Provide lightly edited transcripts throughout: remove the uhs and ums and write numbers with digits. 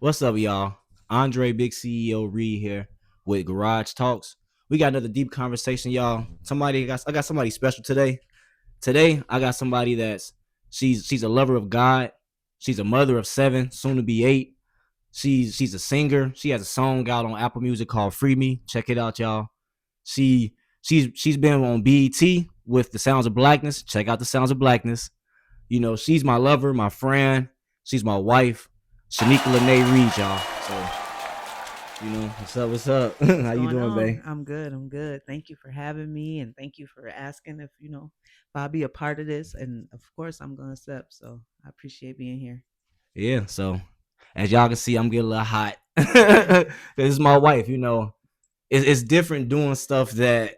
What's up, y'all? Andre, Big CEO Reed here with Garage Talks. We got another deep conversation, y'all. I got somebody special today. Today, I got somebody that's she's a lover of God. She's a mother of seven, soon to be eight. She's a singer. She has a song out on Apple Music called "Free Me." Check it out, y'all. She's been on BET with the Sounds of Blackness. Check out the Sounds of Blackness. You know, she's my lover, my friend. She's my wife, Shanika Lene Reed, y'all. So, what's up? What's up? What's How you going doing, on? babe? I'm good. I'm good. Thank you for having me and thank you for asking if I'll be a part of this. And of course, I'm going to accept. So I appreciate being here. Yeah. So, as y'all can see, I'm getting a little hot. This is my wife. It's different doing stuff that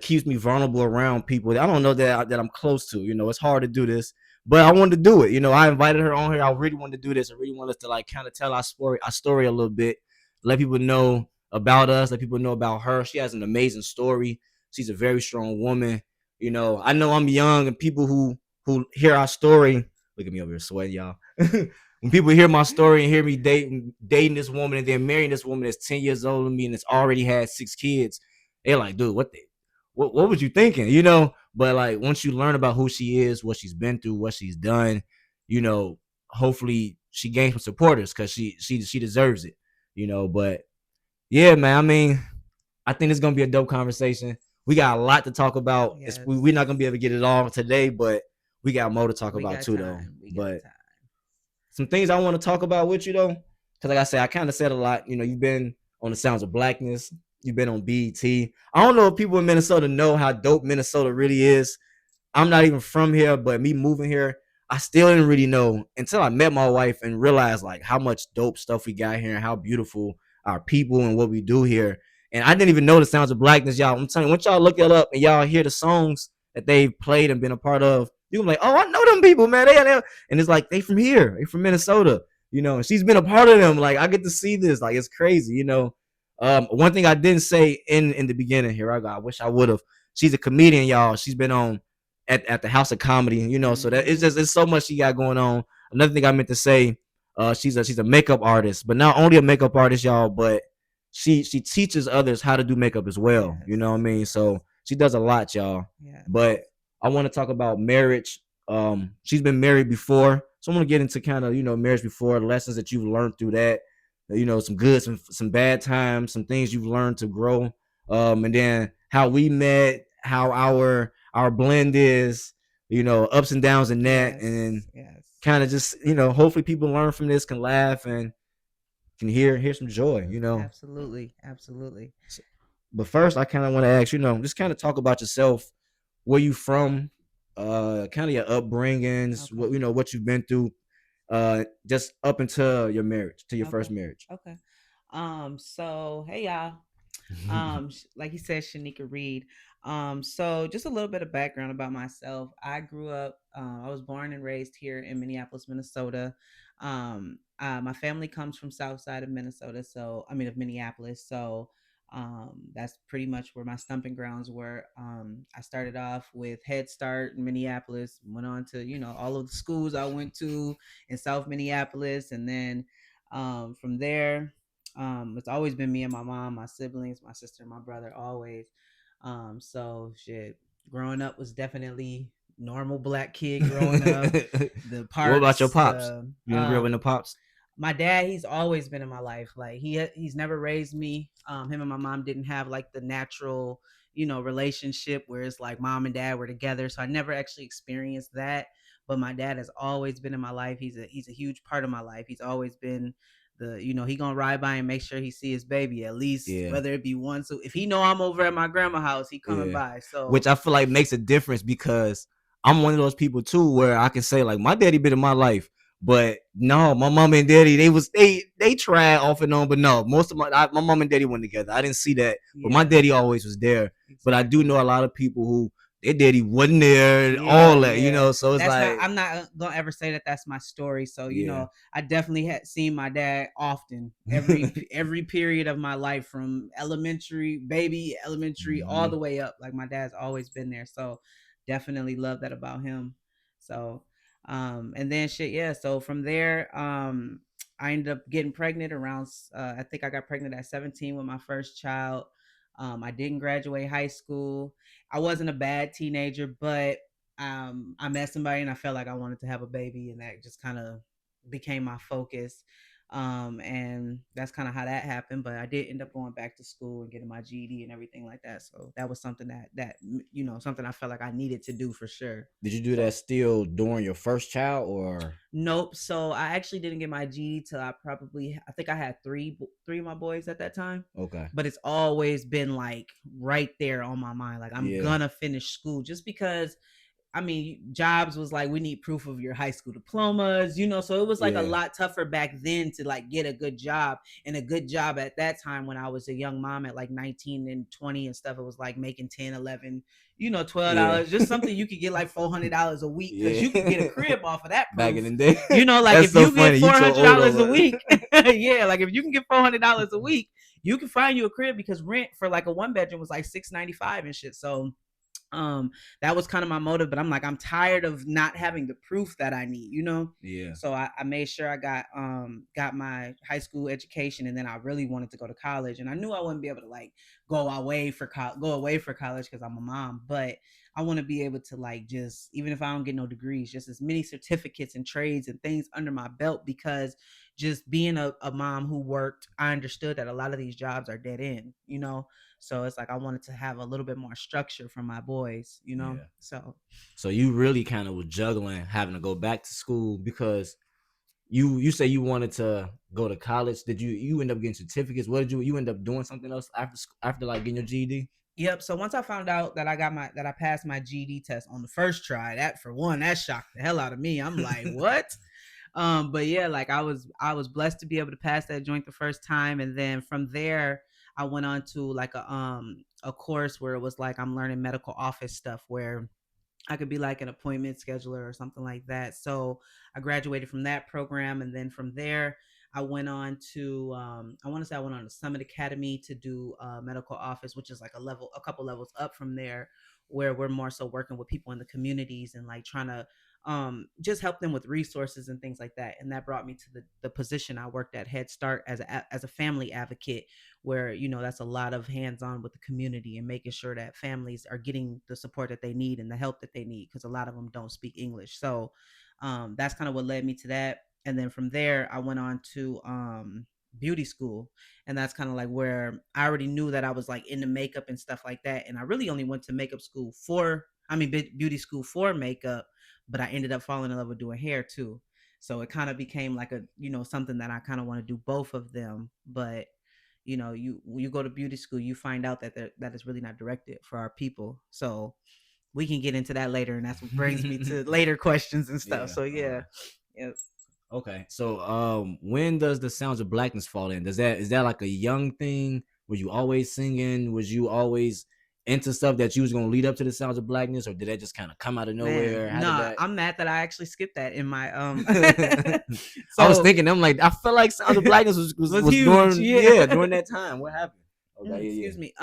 keeps me vulnerable around people that I don't know that I'm close to. It's hard to do this, but I wanted to do it. I invited her on here. I really wanted to do this. I really wanted us to like kind of tell our story a little bit, let people know about us, let people know about her. She has an amazing story. She's a very strong woman. I know I'm young, and people who hear our story, look at me over here sweating, y'all. When people hear my story and hear me dating this woman and then marrying this woman that's 10 years older than me and that's already had six kids, they're like, dude, what was you thinking? But like once you learn about who she is, what she's been through, what she's done, you know, hopefully she gains some supporters because she deserves it. But yeah, man, I mean, I think it's gonna be a dope conversation. We got a lot to talk about. We're not Yes. gonna be able to get it all today, but we got more to talk We about got too, though. time. We got But time. some things I want to talk about with you though, because like I said, I kind of said a lot. You've been on the Sounds of Blackness. You've been on BET. I don't know if people in Minnesota know how dope Minnesota really is. I'm not even from here, but me moving here, I still didn't really know until I met my wife and realized like how much dope stuff we got here and how beautiful our people and what we do here. And I didn't even know the Sounds of Blackness, y'all. I'm telling you, once y'all look it up and y'all hear the songs that they've played and been a part of, you're like, oh, I know them people, man. And it's like they from here, they from Minnesota, and she's been a part of them. Like I get to see this, like it's crazy. One thing I didn't say in the beginning here, I wish I would have. She's a comedian, y'all. She's been on at the House of Comedy, so that Mm-hmm. it's so much she got going on. Another thing I meant to say, she's a makeup artist, but not only a makeup artist, y'all, but she teaches others how to do makeup as well. You know what I Yes. mean? So she does a lot, y'all. Yes. But I want to talk about marriage. She's been married before, so I'm gonna get into kind of marriage before, lessons that you've learned through that. Some good, some bad times, some things you've learned to grow. And then how we met, how our blend is, ups and downs in that, and Yes. Yes. kind of just hopefully people learn from this, can laugh and can hear some joy. Absolutely. Absolutely. So, but first, I kind of want to ask, just kind of talk about yourself, where you from, kind of your upbringings, Okay. what you've been through, just up until your marriage, to your Okay. first marriage. Okay. So hey y'all. Like you said, Shanika Reed. So just a little bit of background about myself. I grew up, I was born and raised here in Minneapolis, Minnesota. My family comes from south side of Minnesota, so I mean of Minneapolis. So that's pretty much where my stumping grounds were. I started off with Head Start in Minneapolis, went on to, all of the schools I went to in South Minneapolis, and then from there, it's always been me and my mom, my siblings, my sister, my brother, always. So shit, growing up was definitely normal black kid growing up. The What about your parks, pops? You didn't grow up in the pops? my dad, he's always been in my life. Like he's never raised me. Him and my mom didn't have like the natural, relationship where it's like mom and dad were together. So I never actually experienced that. But my dad has always been in my life. He's a huge part of my life. He's always been he gonna ride by and make sure he see his baby at least, Yeah. whether it be once. So if he know I'm over at my grandma's house, he coming Yeah. by. So Which I feel like makes a difference because I'm one of those people too where I can say like my daddy been in my life, but no, my mom and daddy they tried off and on, but no, most of my mom and daddy went together. I didn't see that, but my yeah, daddy always was there. But I do know exactly. a lot of people who their daddy wasn't there and Yeah, all that, yeah. So it's That's not. like I'm not gonna ever say that that's my story. So yeah. I definitely had seen my dad often, every period of my life, from elementary, baby, elementary, all Mhm. the way up. Like my dad's always been there. So definitely love that about him. So, and then shit, yeah. So from there, I ended up getting pregnant around. I think I got pregnant at 17 with my first child. I didn't graduate high school. I wasn't a bad teenager, but I met somebody and I felt like I wanted to have a baby, and that just kind of became my focus. And that's kind of how that happened. But I did end up going back to school and getting my GED and everything like that. So that was something that something I felt like I needed to do for sure. Did you do that So still during your first child or? nope. So I actually didn't get my GED till I think I had three of my boys at that time. Okay. But it's always been like right there on my mind. Like I'm Yeah. gonna finish school just because I mean, jobs was like, we need proof of your high school diplomas, so it was like a Yeah. lot tougher back then to like get a good job. And a good job at that time when I was a young mom at like 19 and 20 and stuff, it was like making 10, 11, Yeah. $12, just something you could get like $400 a week because you could get a Yeah. crib off of that Back in proof. the day. Like That's if so you get funny. You so old $400 a over. week, yeah, like if you can get $400 a week, you can find you a crib because rent for like a 1 bedroom was like $695 and shit. So that was kind of my motive, but I'm like, I'm tired of not having the proof that I need. Yeah. So I made sure I got my high school education, and then I really wanted to go to college, and I knew I wouldn't be able to like go away for college because I'm a mom, but I want to be able to like just, even if I don't get no degrees, just as many certificates and trades and things under my belt, because just being a mom who worked, I understood that a lot of these jobs are dead end. So it's like I wanted to have a little bit more structure for my boys. Yeah. So So you really kind of was juggling having to go back to school because you say you wanted to go to college. Did you end up getting certificates? What did you end up doing something else after like getting your GED? yep. So once I found out that I passed my GD test on the first try, that for one, that shocked the hell out of me. I'm like, what? But yeah, like I was blessed to be able to pass that joint the first time, and then from there I went on to like a course where it was like I'm learning medical office stuff, where I could be like an appointment scheduler or something like that. So I graduated from that program, and then from there, I went on to I want to say I went on to Summit Academy to do medical office, which is like a couple levels up from there, where we're more so working with people in the communities and like trying to just help them with resources and things like that. And that brought me to the position I worked at Head Start as a family advocate, where that's a lot of hands-on with the community and making sure that families are getting the support that they need and the help that they need, because a lot of them don't speak English. So that's kind of what led me to that. And then from there I went on to beauty school, and that's kind of like where I already knew that I was like into makeup and stuff like that, and I really only went to makeup school for I mean beauty school for makeup, but I ended up falling in love with doing hair too. So it kind of became like a something that I kind of want to do both of them. But you when you go to beauty school, you find out that is really not directed for our people. So we can get into that later, and that's what brings me to later questions and stuff. Yeah. So yeah. Yep. Okay. So when does the Sounds of Blackness fall in? Is that like a young thing? Were you always singing? Was you always into stuff that you was gonna lead up to the Sounds of Blackness, or did that just kind of come out of Man, nowhere? How did nah, that? I'm mad that I actually skipped that in my I was so thinking, I'm like, I feel like Sounds of Blackness was was, was was huge, during yeah yeah. during that time. What happened? Okay, yeah, Excuse me.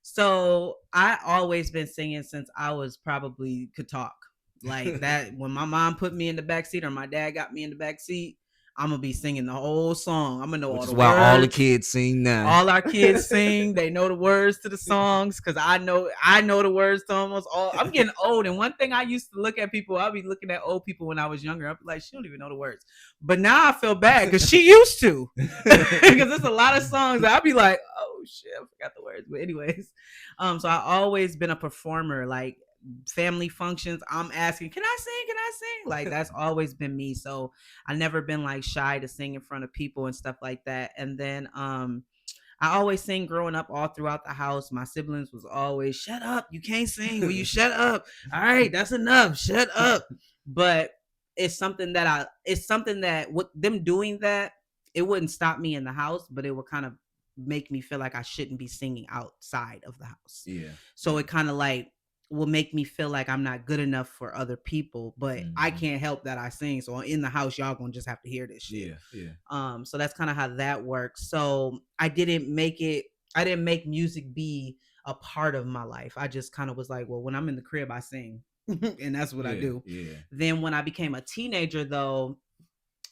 So I always been singing since I was probably could talk. Like that when my mom put me in the back seat or my dad got me in the back seat, I'm gonna be singing the whole song. I'm gonna know which all is the why all the words. kids sing now. All our kids sing. They know the words to the songs because I know the words to almost all. I'm getting old, and one thing I used to look at people, I'll be looking at old people when I was younger. I'll be like, she don't even know the words. But now I feel bad because she used to, because there's a lot of songs that I'll be like, oh shit, I forgot the words. But anyways, so I always been a performer. Like family functions, I'm asking, can I sing? Can I sing? Like that's always been me. So I never been like shy to sing in front of people and stuff like that. And then I always sing growing up all throughout the house. My siblings was always, shut up, you can't sing. Will you shut up? All right, that's enough. Shut up. But it's something that with them doing that, it wouldn't stop me in the house, but it would kind of make me feel like I shouldn't be singing outside of the house. Yeah, So it kind of like will make me feel like I'm not good enough for other people, but I mm-hmm. can't help that I sing. So in the house, y'all gonna just have to hear this shit. Yeah, yeah, So that's kind of how that works. So I didn't make music be a part of my life. I just kind of was like, well, when I'm in the crib, I sing. And that's what I yeah, do. yeah, Then when I became a teenager though,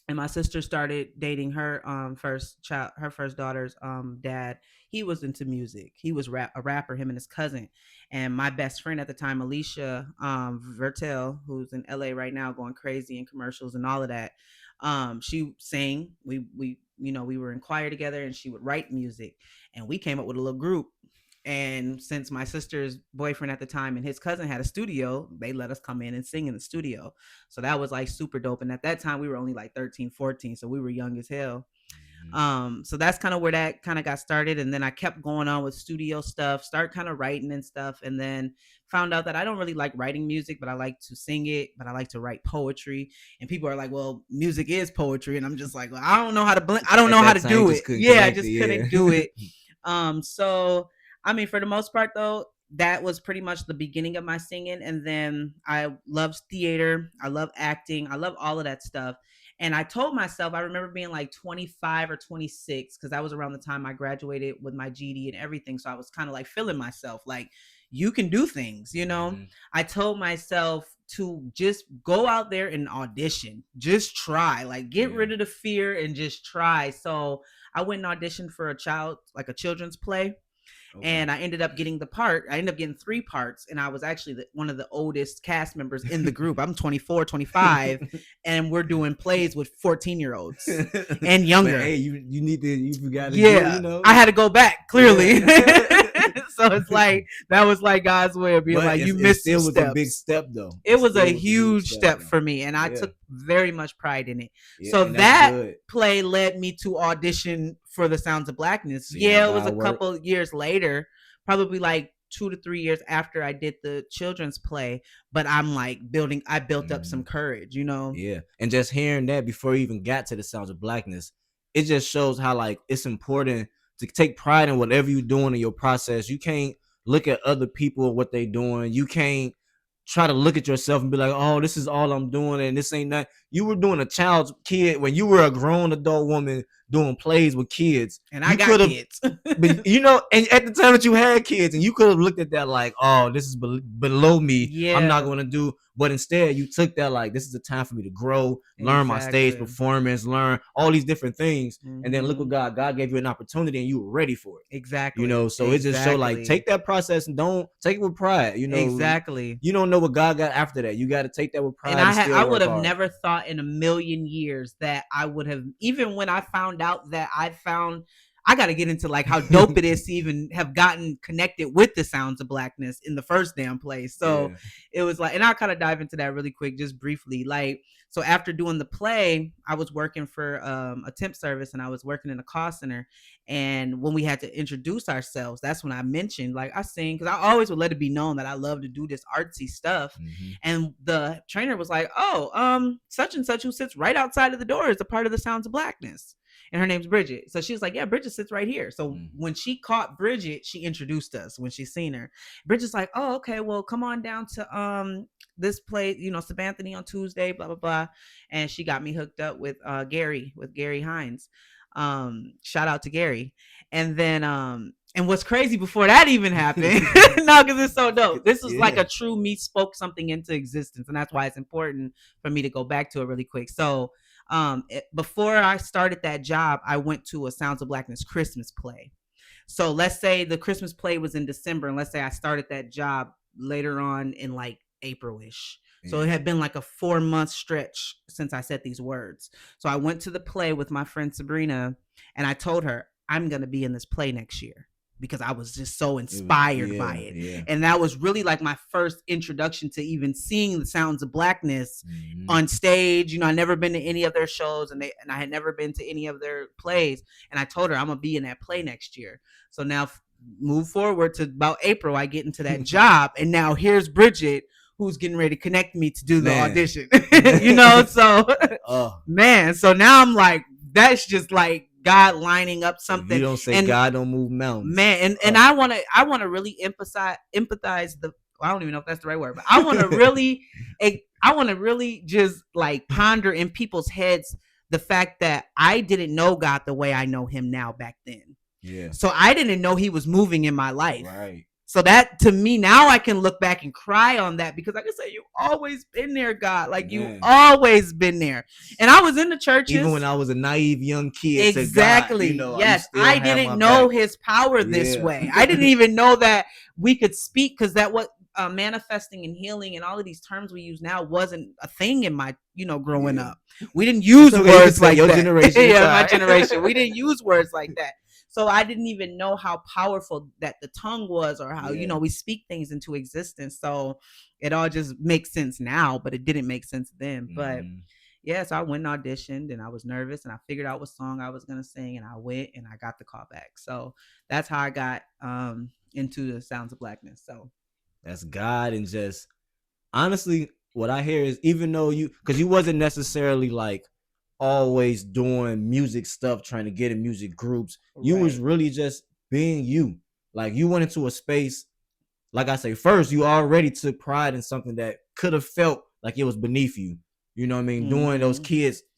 and my sister started dating her first child, her first daughter's dad. He was into music. He was a rapper, him and his cousin. And my best friend at the time, Alicia Vertel, who's in LA right now going crazy in commercials and all of that, she sang. We we were in choir together, and she would write music, and we came up with a little group. And since my sister's boyfriend at the time and his cousin had a studio, they let us come in and sing in the studio. So that was like super dope. And at that time we were only like 13, 14, so we were young as hell. Mhm. So that's kind of where that kind of got started. And then I kept going on with studio stuff, start kind of writing and stuff. And then found out that I don't really like writing music, but I like to sing it, but I like to write poetry. And people are like, well, music is poetry. And I'm just like, well, I don't know how to blend. I don't At know how that to time, you do just it. couldn't Yeah, I connect it. just couldn't do Yeah. it. So I mean, for the most part though, that was pretty much the beginning of my singing. And then I loved theater. I love acting. I love all of that stuff. And I told myself, I remember being like 25 or 26, because that was around the time I graduated with my GD and everything. So I was kind of like feeling myself like, you can do things, you know? Mhm. I told myself to just go out there and audition, just try, like get Yeah. rid of the fear and just try. So I went and auditioned for like a children's play, Okay. and I ended up getting the part. I ended up getting 3 parts, and I was actually one of the oldest cast members in the group. I'm 24, 25, and we're doing plays with 14-year-olds and But younger. hey, you need to you got to do it. Yeah, You know. I had to go back clearly. Yeah. So it's like that was like God's way of being But like, you it missed some still was a big steps. step though. It It was a still was a huge huge step step though. for me, and I Yeah. took very much pride in it. Yeah, So and that's that good. play led me to audition for the Sounds of Blackness. See how Yeah, it was a God worked. couple years later, probably like 2 to 3 years after I did the children's play, but I'm like I built up some Mhm. courage, you know. Yeah, and just hearing that before you even got to the Sounds of Blackness, it just shows how like it's important to take pride in whatever you're doing in your process. You can't look at other people and what they doing. You can't try to look at yourself and be like, "Oh, this is all I'm doing," and this ain't that. You were doing a child's kid when you were a grown adult woman doing plays with kids. And I You got could have, kids. but you know, and at the time that you had kids, and you could have looked at that like, oh, this is below me. I'm not Yeah, going to do. But instead, you took that like, this is a time for me to grow, learn my stage exactly. performance, learn all these different things, and then look what Hmm. God gave you an opportunity, and you were ready for it. You Exactly. know, so it just show like Exactly. take that process and don't take it with pride. You know, Exactly. you don't know what God got after that. You got to take that with And pride and I still would work have hard. never thought in a million years that I would have, even when I found out that I got to get into like how dope it is to even have gotten connected with the Sounds of Blackness in the first damn place. So Yeah. it was like, and I'll kind of dive into that really quick, just briefly. Like, so after doing the play, I was working for a temp service, and I was working in a call center. And when we had to introduce ourselves, that's when I mentioned like I sing, because I always would let it be known that I love to do this artsy stuff. Mm-hmm. And the trainer was like, "Oh, such and such who sits right outside of the door is a part of the Sounds of Blackness." And her name's Bridget. So she was like, "Yeah, Bridget sits right here." So Mm-hmm. when she caught Bridget, she introduced us when she seen her. Bridget's like, "Oh, okay, well, come on down to this place, Sabanthony on Tuesday, blah blah blah." And she got me hooked up with Gary Hines. Shout out to Gary. And then and what's crazy before that even happened, no, because it's so dope. This was like Yeah. a true me spoke something into existence, and that's why it's important for me to go back to it really quick. So, before I started that job, I went to a Sounds of Blackness Christmas play. So let's say the Christmas play was in December, and let's say I started that job later on in like April-ish. So Yeah. it had been like a 4-month stretch since I said these words. So I went to the play with my friend Sabrina, and I told her, I'm going to be in this play next year, because I was just so It was, inspired by yeah, it. yeah. And that was really like my first introduction to even seeing the Sounds of Blackness Mm-hmm. on stage. I never been to any of their shows, and I had never been to any of their plays. And I told her I'm gonna be in that play next year. So now move forward to about April, I get into that job, and now here's Bridget, who's getting ready to connect me to do the Man. audition. So Oh, man, so now I'm like, that's just like God lining up if you something. don't say And God don't move mountains. man, and Oh. I want to really empathize the, I don't even know if that's the right word, but I want to really I want to really just like ponder in people's heads the fact that I didn't know God the way I know him now back then. Yeah. So I didn't know he was moving in my life. Right. So that to me now I can look back and cry on that because like I said, you always been there, God. Like you Man. always been there. And I was in the Even when churches. I was a naive young kid to God, Exactly. you Yes. still I have my didn't know back. his power this Yeah. way. I didn't even know that we could speak because that what manifesting and healing and all of these terms we use now wasn't a thing in my, growing Yeah. up. We didn't It's use okay. You can words say like your that. generation. It's Yeah, all my right. generation. We didn't use words like that. So I didn't even know how powerful that the tongue was or how, Yeah. we speak things into existence. So it all just makes sense now, but it didn't make sense then. But Mhm. yeah, so I went and auditioned and I was nervous and I figured out what song I was gonna sing and I went and I got the call back. So that's how I got into the Sounds of Blackness. So That's God. And just honestly, what I hear is even though because you wasn't necessarily like always doing music stuff, trying to get in music groups, you was right. really just being you. Like you went into a space, like I say, first you already took pride in something that could have felt like it was beneath you. You know what I mean? Doing those Mm-hmm.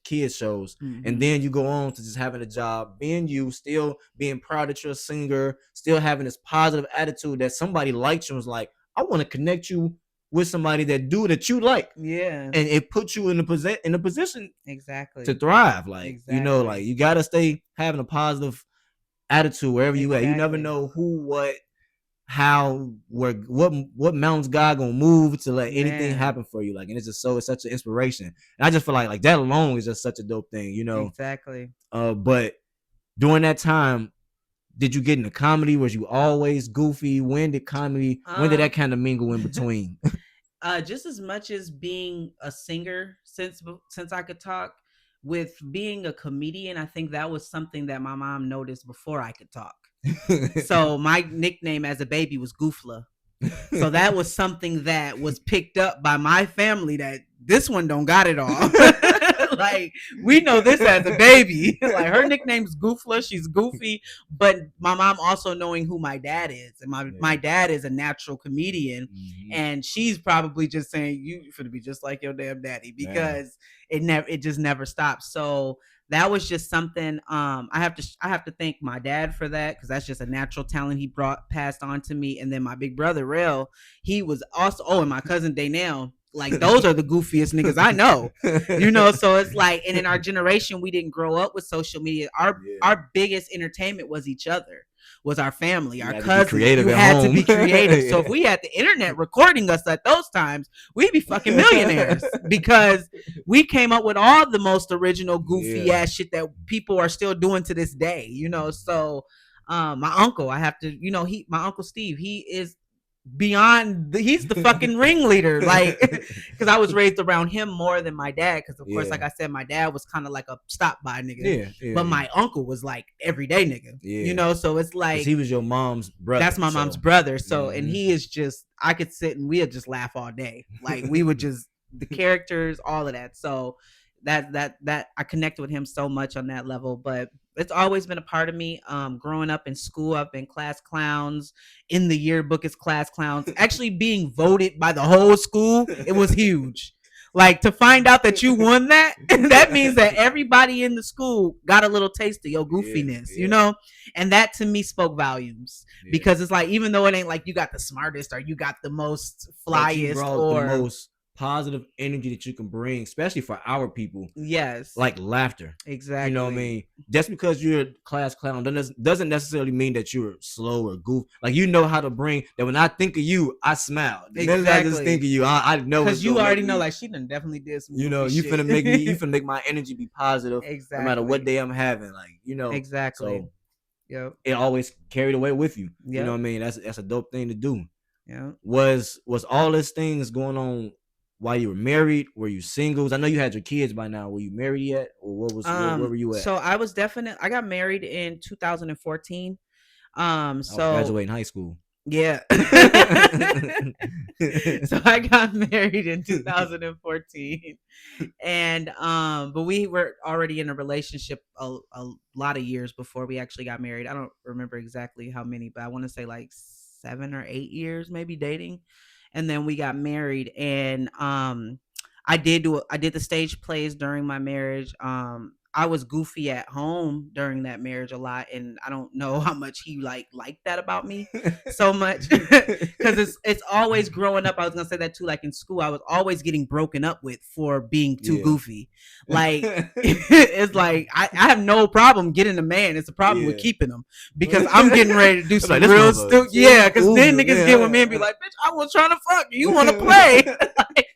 kids shows. And Mm-hmm. then you go on to just having a job, being you, still being proud that you're a singer, still having this positive attitude that somebody liked you and was like, I want to connect you with somebody that you like. Yeah. And it puts you in a position to Exactly. thrive. Like, like Exactly. you gotta stay having a positive attitude wherever you at. You never Exactly. know who, what, how, where, what mountains God gonna move to let anything Man. happen for you. Like, and it's such an inspiration. And I just feel like that alone is just such a dope thing. Exactly. But during that time, did you get into comedy? Was you always goofy? When did Um that kind of mingle in between? just as much as being a singer since I could talk, with being a comedian, I think that was something that my mom noticed before I could talk. So my nickname as a baby was Goofla. So that was something that was picked up by my family that this one don't got it all. Like we know this as a baby. Like her nickname's Goofla. She's goofy, but my mom also knowing who my dad is, and my Yeah. dad is a natural comedian, Mhm. and she's probably just saying you should be just like your damn daddy Man. because it just never stops. So that was just something I have to thank my dad for that because that's just a natural talent he brought passed on to me. And then my big brother Rel, he was also, and my cousin Daynell, like those are the goofiest niggas I know. So it's like, and in our generation we didn't grow up with social media. our Yeah. our biggest entertainment was each other, was our family, You our had to be cousins. creative You at had to home. be creative. So if Yeah. we had the internet recording us at those times, we'd be fucking millionaires because we came up with all the most original goofy Yeah. ass shit that people are still doing to this day. So my uncle, I have to, my uncle Steve, he is he's the fucking ringleader, like because I was raised around him more than my dad, because of course, like Yeah. I said, my dad was kind of like a stop by nigga, Yeah. Yeah. but Yeah. my uncle was like everyday nigga, Yeah. so it's Because like he was your mom's that's brother. my mom's So. brother. So, and Hmm. he is just, I could sit and we'd just laugh all day. Like we would just, the characters, all of that. So that I connected with him so much on that level. But it's always been a part of me. Growing up in school, I've been class clowns. In the yearbook as class clowns. Actually being voted by the whole school, it was huge. Like to find out that you won that, that means that everybody in the school got a little taste of your Yeah. goofiness, Yeah. and that to me spoke volumes Yeah. because it's like, even though it ain't like you got the smartest or you got the most But you flyest brought the or most positive energy that you can bring, especially for our people, yes, like laughter. You know what I exactly, mean? Just because you're a class clown doesn't necessarily mean that you're slow or goof. Like you know how to bring that. When I think of you, I smile. The minute I just think exactly. of you, I know it's Because you gonna make already know, me. like she done definitely did some goofy You shit. finna make me. You finna make my energy be positive, no matter what Exactly, day I'm having. Like. exactly. So Yep, it always carried away with you. You know yep, what I mean? That's a dope thing to do. yep. Was all these things going on while you were married? Were you singles? I know you had your kids by now. Were you married yet, or where were you at? So I got married in 2014. I was So graduating high school. yeah. So I got married in 2014. And but we were already in a relationship a lot of years before we actually got married. I don't remember exactly how many, but I want to say like 7 or 8 years maybe dating, and then we got married. And I did the stage plays during my marriage. I was goofy at home during that marriage a lot, and I don't know how much he liked that about me so much because it's always growing up. I was gonna say that too. Like in school, I was always getting broken up with for being too Yeah. goofy. Like it's like I have no problem getting a man. It's a problem with Yeah. keeping him because I'm getting ready to do It's some like, this real motherfucker stupid. Yeah, because too then good, niggas get with me yeah. and be like, "Bitch, I was trying to fuck you. You want to play?" Like,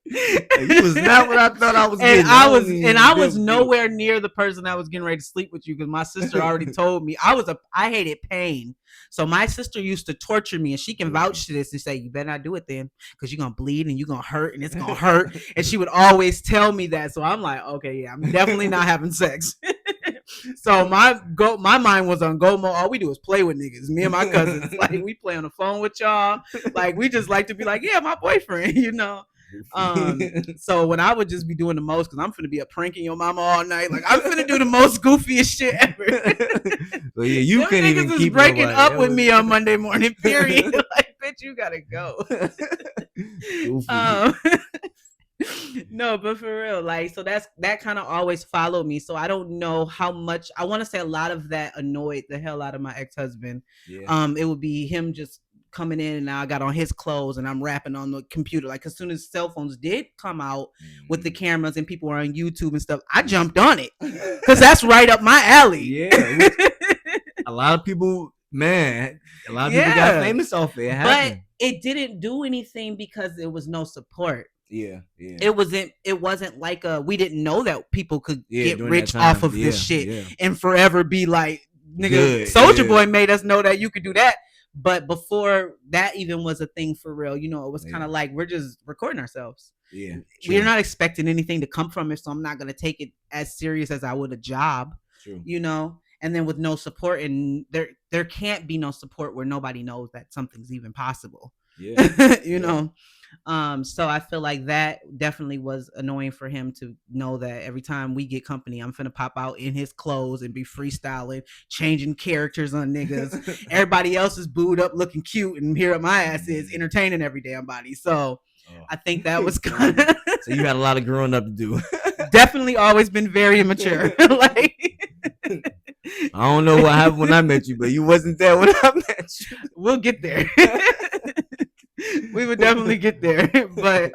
you was not what I thought I was and getting. I was nowhere near the person that was getting ready to sleep with you because my sister already told me I hated pain. So my sister used to torture me, and she can vouch to this and say, "You better not do it then, because you're gonna bleed and you're gonna hurt and it's gonna hurt." And she would always tell me that. So I'm like, okay, yeah, I'm definitely not having sex. So my mind was on go mode. All we do is play with niggas. Me and my cousins, like we play on the phone with y'all. Like we just like to be like, yeah, my boyfriend, you know. So when I would just be doing the most, because I'm finna be a pranking your mama all night. Like I'm finna do the most goofiest shit ever. But yeah, you Them couldn't even niggas is keep breaking nobody. up with me on Monday morning. Period. Like bitch, you gotta go. Goofy. No, but for real, like, so that kind of always followed me. So I don't know how much. I want to say a lot of that annoyed the hell out of my ex-husband. Yeah. It would be him just coming in, and I got on his clothes and I'm rapping on the computer. Like as soon as cell phones did come out with the cameras and people were on YouTube and stuff, I jumped on it because that's right up my alley. Yeah. A lot of people, man, people got famous off it. But it didn't do anything because there was no support. Yeah, yeah. It wasn't like we didn't know that people could get rich off of this shit and forever be like, nigga, Soldier Boy made us know that you could do that. But before that even was a thing for real, you know, it was kind of like we're just recording ourselves. Yeah. We're not expecting anything to come from it, so I'm not gonna take it as serious as I would a job. True. You know, and then with no support, and there can't be no support where nobody knows that something's even possible. Yeah. you know. So I feel like that definitely was annoying for him to know that every time we get company, I'm finna pop out in his clothes and be freestyling, changing characters on niggas. Everybody else is booed up, looking cute, and here my ass is entertaining every damn body. So I think that was kind of. So you had a lot of growing up to do. Definitely always been very immature. Like. I don't know what happened when I met you, but you wasn't there when I met you. We'll get there. We would definitely get there. But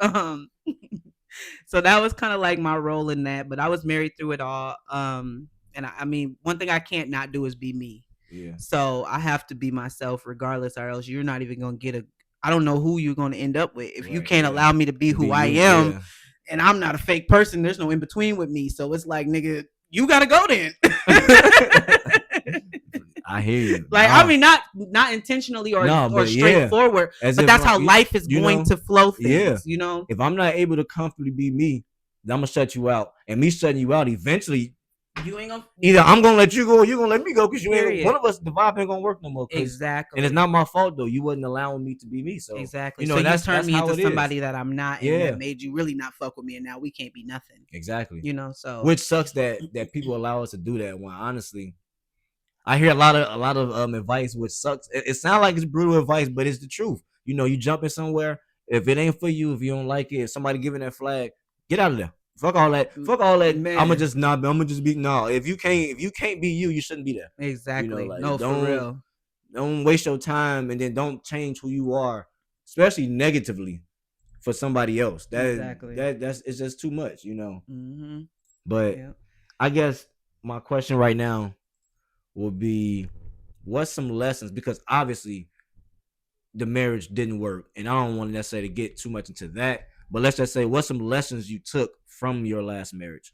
so that was kind of like my role in that. But I was married through it all. And I mean, one thing I can't not do is be me. Yeah. So I have to be myself regardless, or else you're not even gonna get I don't know who you're gonna end up with if you can't allow me to be who I am. Yeah. And I'm not a fake person. There's no in between with me. So it's like, nigga, you gotta go then. I hear you. Like, I mean, not intentionally or straightforward, but that's how life is going to flow things. Yeah. You know, if I'm not able to comfortably be me, then I'm gonna shut you out. And me shutting you out, eventually, you ain't gonna. Either I'm gonna let you go, or you're gonna let me go, because you ain't. One of us, the vibe ain't gonna work no more. Exactly. And it's not my fault though. You wasn't allowing me to be me. So exactly. You know, so that's turned me into somebody that I'm not, and that made you really not fuck with me, and now we can't be nothing. Exactly. You know, so which sucks that people allow us to do that. When honestly, I hear a lot of advice, which sucks. It sounds like it's brutal advice, but it's the truth. You know, you jumping somewhere, if it ain't for you, if you don't like it, if somebody giving that flag, get out of there. Fuck all that. Man. I'ma just be no. If you can't be you, you shouldn't be there. Exactly. You know, like, no, for real. Don't waste your time, and then don't change who you are, especially negatively, for somebody else. That's it's just too much, you know. Mm-hmm. But I guess my question right now will be, what's some lessons? Because obviously the marriage didn't work, and I don't want to necessarily get too much into that. But let's just say, what's some lessons you took from your last marriage?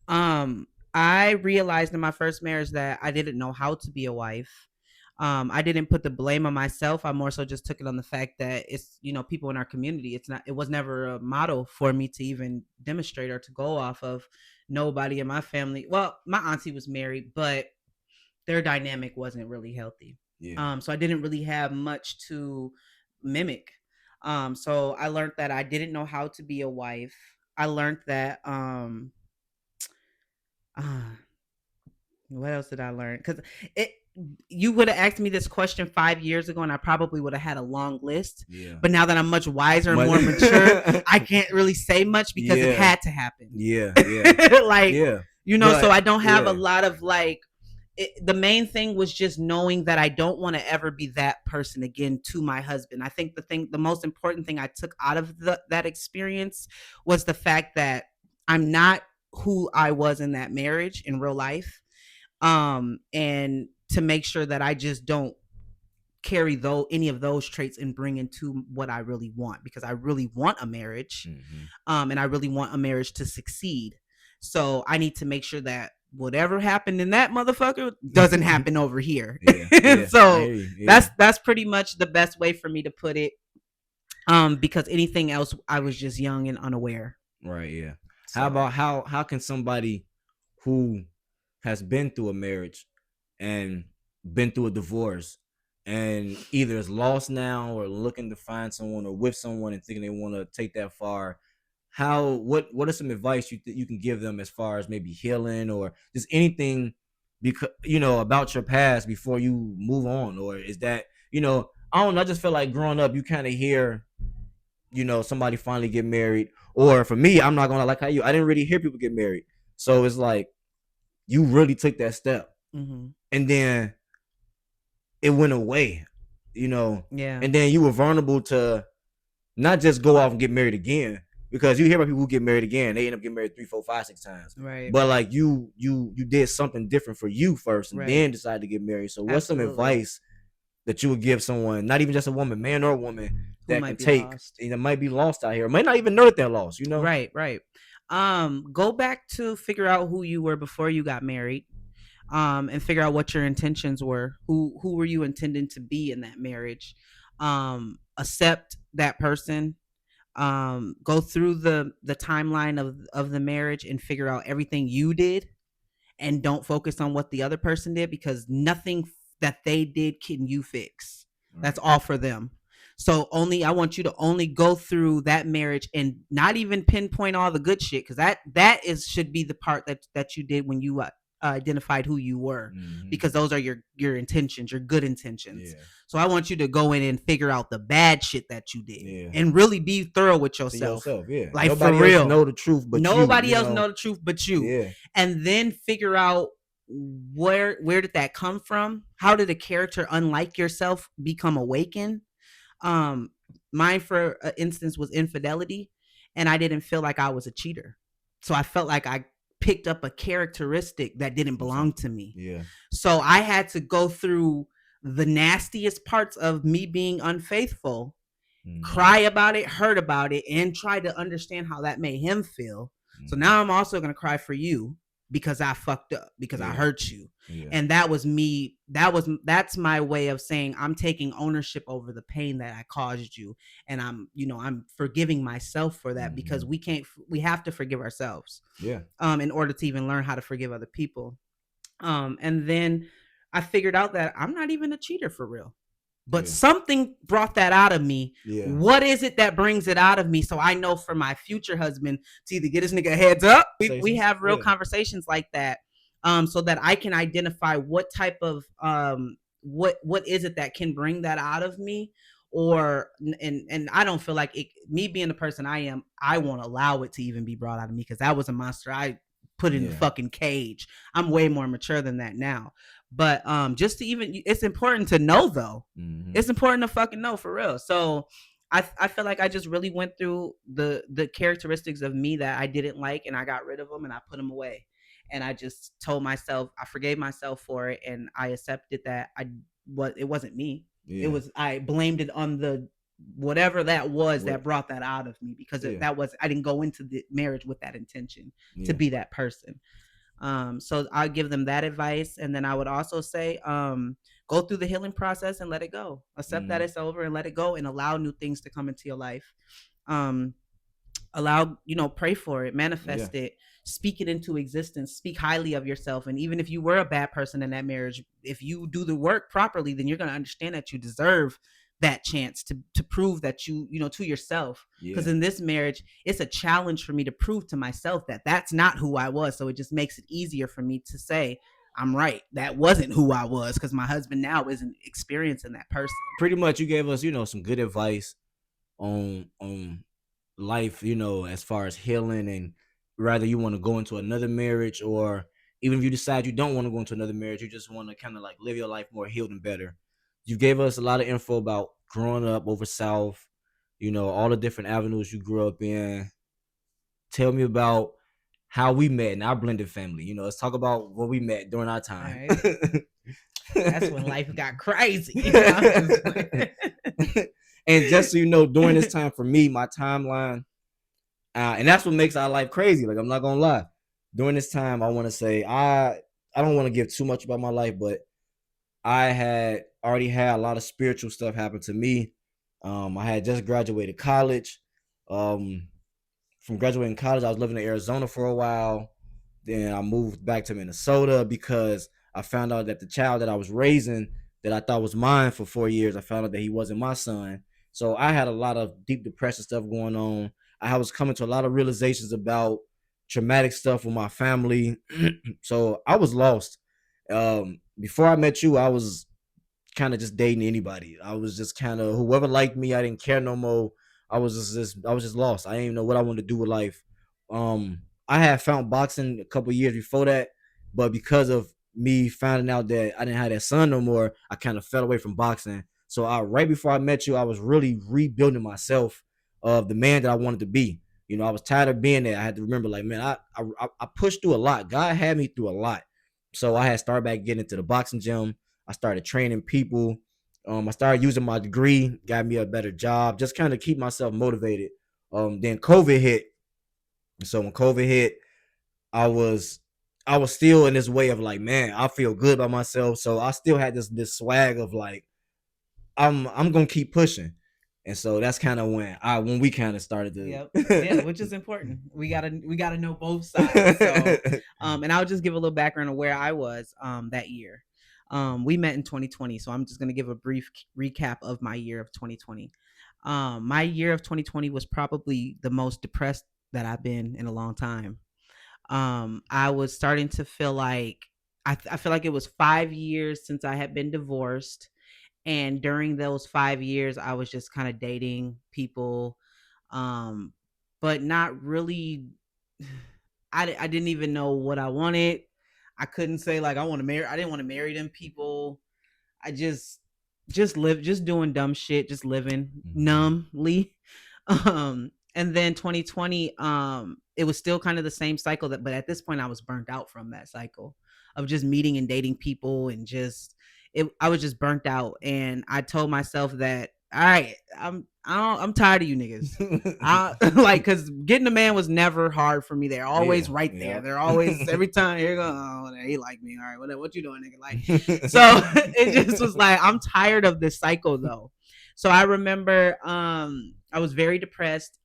I realized in my first marriage that I didn't know how to be a wife. I didn't put the blame on myself. I more so just took it on the fact that it's, you know, people in our community. It was never a model for me to even demonstrate or to go off of. Nobody in my family. Well, my auntie was married, but their dynamic wasn't really healthy. Yeah. So I didn't really have much to mimic. So I learned that I didn't know how to be a wife. I learned that what else did I learn? Because you would have asked me this question 5 years ago, and I probably would have had a long list. Yeah. But now that I'm much wiser and more mature, I can't really say much because it had to happen. Yeah. Like, So I But don't have a yeah. lot of like the main thing was just knowing that I don't want to ever be that person again to my husband. I think the most important thing I took out of that experience was the fact that I'm not who I was in that marriage in real life. And to make sure that I just don't carry though any of those traits and bring into what I really want, because I really want a marriage, Mm-hmm. and I really want a marriage to succeed. So I need to make sure that whatever happened in that motherfucker doesn't happen over here. Yeah, yeah, I So hear you. Yeah, that's pretty much the best way for me to put it. Because anything else, I was just young and unaware. right. Yeah. How So. about how can somebody who has been through a marriage and been through a divorce and either is lost now or looking to find someone or with someone and thinking they want to take that far, how what are some advice you can give them as far as maybe healing or just anything, because about your past before you move on? Or is that, I don't know, I just feel like growing up you kind of hear, somebody finally get married. Or for me, I'm not gonna like how I didn't really hear people get married. So it's like you really took that step Mm-hmm. and then it went away, you know, Yeah. and then you were vulnerable to not just go off and get married again, because you hear about people who get married again, they end up getting married 3, 4, 5, 6 times. Right. But like you did something different for you first and Right. then decided to get married. So what's some Absolutely. advice that you would give someone, not even just a woman, man or woman, Who that can might be take lost. and that might be lost out here, or might not even know that they're lost, Right, right. Go back to figure out who you were before you got married. And figure out what your intentions were. Who were you intending to be in that marriage? Accept that person. Go through the timeline of the marriage and figure out everything you did, and don't focus on what the other person did, because nothing that they did can you fix. That's Right. all for them. So only I want you to only go through that marriage and not even pinpoint all the good shit, because that is should be the part that you did when you identified who you were, Mm-hmm. because those are your intentions, your good intentions. Yeah. So I want you to go in and figure out the bad shit that you did Yeah. and really be thorough with To yourself, yourself, yeah. like for Nobody else real. know the truth but you, Nobody else know the truth but you. Yeah. And then figure out where did that come from? How did a character unlike yourself become awakened? Um, Mine, for instance, was infidelity, and I didn't feel like I was a cheater, so I felt like I picked up a characteristic that didn't From belong something. to me. Yeah. So I had to go through the nastiest parts of me being unfaithful, Mm-hmm. cry about it, hurt about it, and try to understand how that made him feel. So Mm-hmm. now I'm also going to cry for you because I fucked up, because I Yeah. hurt you. Yeah. And that was me. That's my way of saying I'm taking ownership over the pain that I caused you. And I'm forgiving myself for that, because Mm-hmm. we have to forgive ourselves Yeah. in order to even learn how to forgive other people. And then I figured out that I'm not even a cheater for real, but Yeah. something brought that out of me. Yeah. What is it that brings it out of me? So I know for my future husband to either get this nigga a heads up. We have real Yeah. conversations like that, so that I can identify what type of what is it that can bring that out of me. Or and I don't feel like it, me being the person I am, I won't allow it to even be brought out of me, because that was a monster I put in the Yeah. fucking cage. I'm way more mature than that now. But just to even, it's important to know though. Mm-hmm. It's important to fucking know for real. So I feel like I just really went through the characteristics of me that I didn't like, and I got rid of them and I put them away. And I just told myself, I forgave myself for it, and I accepted that it wasn't me. It Yeah. was, I blamed it on the whatever that was What? that brought that out of me, because Yeah. that was, I didn't go into the marriage with that intention to Yeah. be that person. So I give them that advice, and then I would also say, go through the healing process and let it go. Accept that Mm-hmm. it's over and let it go, and allow new things to come into your life. Um, Pray for it, Yeah. manifest it, speak it into existence, speak highly of yourself. And even if you were a bad person in that marriage, if you do the work properly, then you're going to understand that you deserve that chance to prove that to yourself. Because Yeah. in this marriage, it's a challenge for me to prove to myself that that's not who I was. So it just makes it easier for me to say I'm right, that wasn't who I was, because my husband now isn't experiencing that person. Pretty much you gave us, some good advice on life, as far as healing and rather you want to go into another marriage, or even if you decide you don't want to go into another marriage, you just want to kind of like live your life more healed and better. You gave us a lot of info about growing up over South, all the different avenues you grew up in. Tell me about how we met in our blended family. Let's talk about what we met during our All time. right. That's when life got crazy. I'm just playing. And just so you know, during this time for me, my timeline, and that's what makes our life crazy. Like, I'm not gonna lie. During this time, I want to say I don't want to give too much about my life, but I had already had a lot of spiritual stuff happen to me. I had just graduated college. Um, from graduating college, I was living in Arizona for a while. Then I moved back to Minnesota because I found out that the child that I was raising, that I thought was mine for 4 years, I found out that he wasn't my son. So I had a lot of deep depression stuff going on. I was coming to a lot of realizations about traumatic stuff with my family. So I was lost. Before I met you, I was kind of just dating anybody. I was just kind of whoever liked me. I didn't care no more. I was just lost. I didn't even know what I wanted to do with life. I had found boxing a couple years before that, but because of me finding out that I didn't have that son no more, I kind of fell away from boxing. So right before I met you, I was really rebuilding myself of the man that I wanted to be. I was tired of being there. I had to remember, like, man, I pushed through a lot. God had me through a lot. So I had started back getting into the boxing gym. I started training people. I started using my degree, got me a better job, just kind of keep myself motivated. Then COVID hit. So when COVID hit, I was I was still in this way of like, man, I feel good about myself. So I still had this swag of like, I'm gonna keep pushing. And so that's kind of when we kind of started Yep. Yeah, to which is important. We gotta know both sides. So and I'll just give a little background of where I was that year. We met in 2020, so I'm just gonna give a brief recap of my year of 2020. My year of 2020 was probably the most depressed that I've been in a long time. I was starting to feel like I feel like it was 5 years since I had been divorced, and during those 5 years, I was just kind of dating people, um, but not really. I didn't even know what I wanted. I couldn't say like I want to marry. I didn't want to marry them people. I just live, just doing dumb shit, just living Mhm. numbly. And then 2020, it was still kind of the same cycle that, but at this point I was burnt out from that cycle of just meeting and dating people and just I was just burnt out, and I told myself that all right, I'm tired of you niggas. I like because getting a man was never hard for me. They're always Yeah, right there. yeah. They're always every time here go. Oh, he like me. All right, what you doing, nigga? Like so, it just was like I'm tired of this cycle though. So I remember I was very depressed,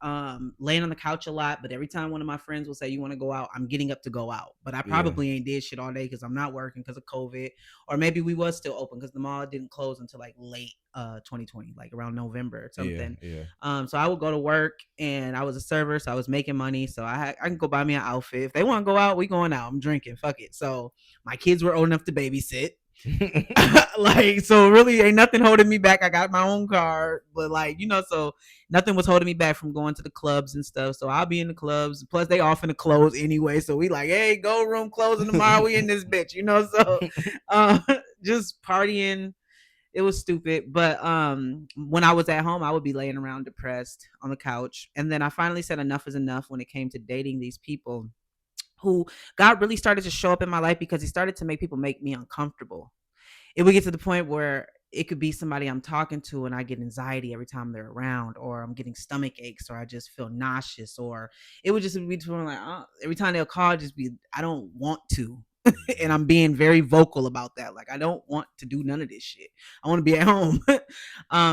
laying on the couch a lot, but every time one of my friends will say, "You want to go out?" I'm getting up to go out. But I Yeah. probably ain't did shit all day because I'm not working because of COVID. Or maybe we was still open because the mall didn't close until like late 2020, like around November or Yeah, something. yeah. So I would go to work and I was a server, so I was making money. So I can go buy me an outfit. If they want to go out, we going out. I'm drinking. Fuck it. So my kids were old enough to babysit. Like so really ain't nothing holding me back. I got my own car, but like so nothing was holding me back from going to the clubs and stuff. So I'll be in the clubs, plus they off in the close anyway, so we like, hey, go room closing tomorrow, we in this bitch, so uh just partying. It was stupid, but when I was at home I would be laying around depressed on the couch, and then I finally said enough is enough when it came to dating these people who God really started to show up in my life because he started to make people make me uncomfortable. It would get to the point where it could be somebody I'm talking to and I get anxiety every time they're around, or I'm getting stomach aches, or I just feel nauseous, or it would just be like every time they'll call, just be I don't want to. And I'm being very vocal about that. Like I don't want to do none of this shit. I want to be at home.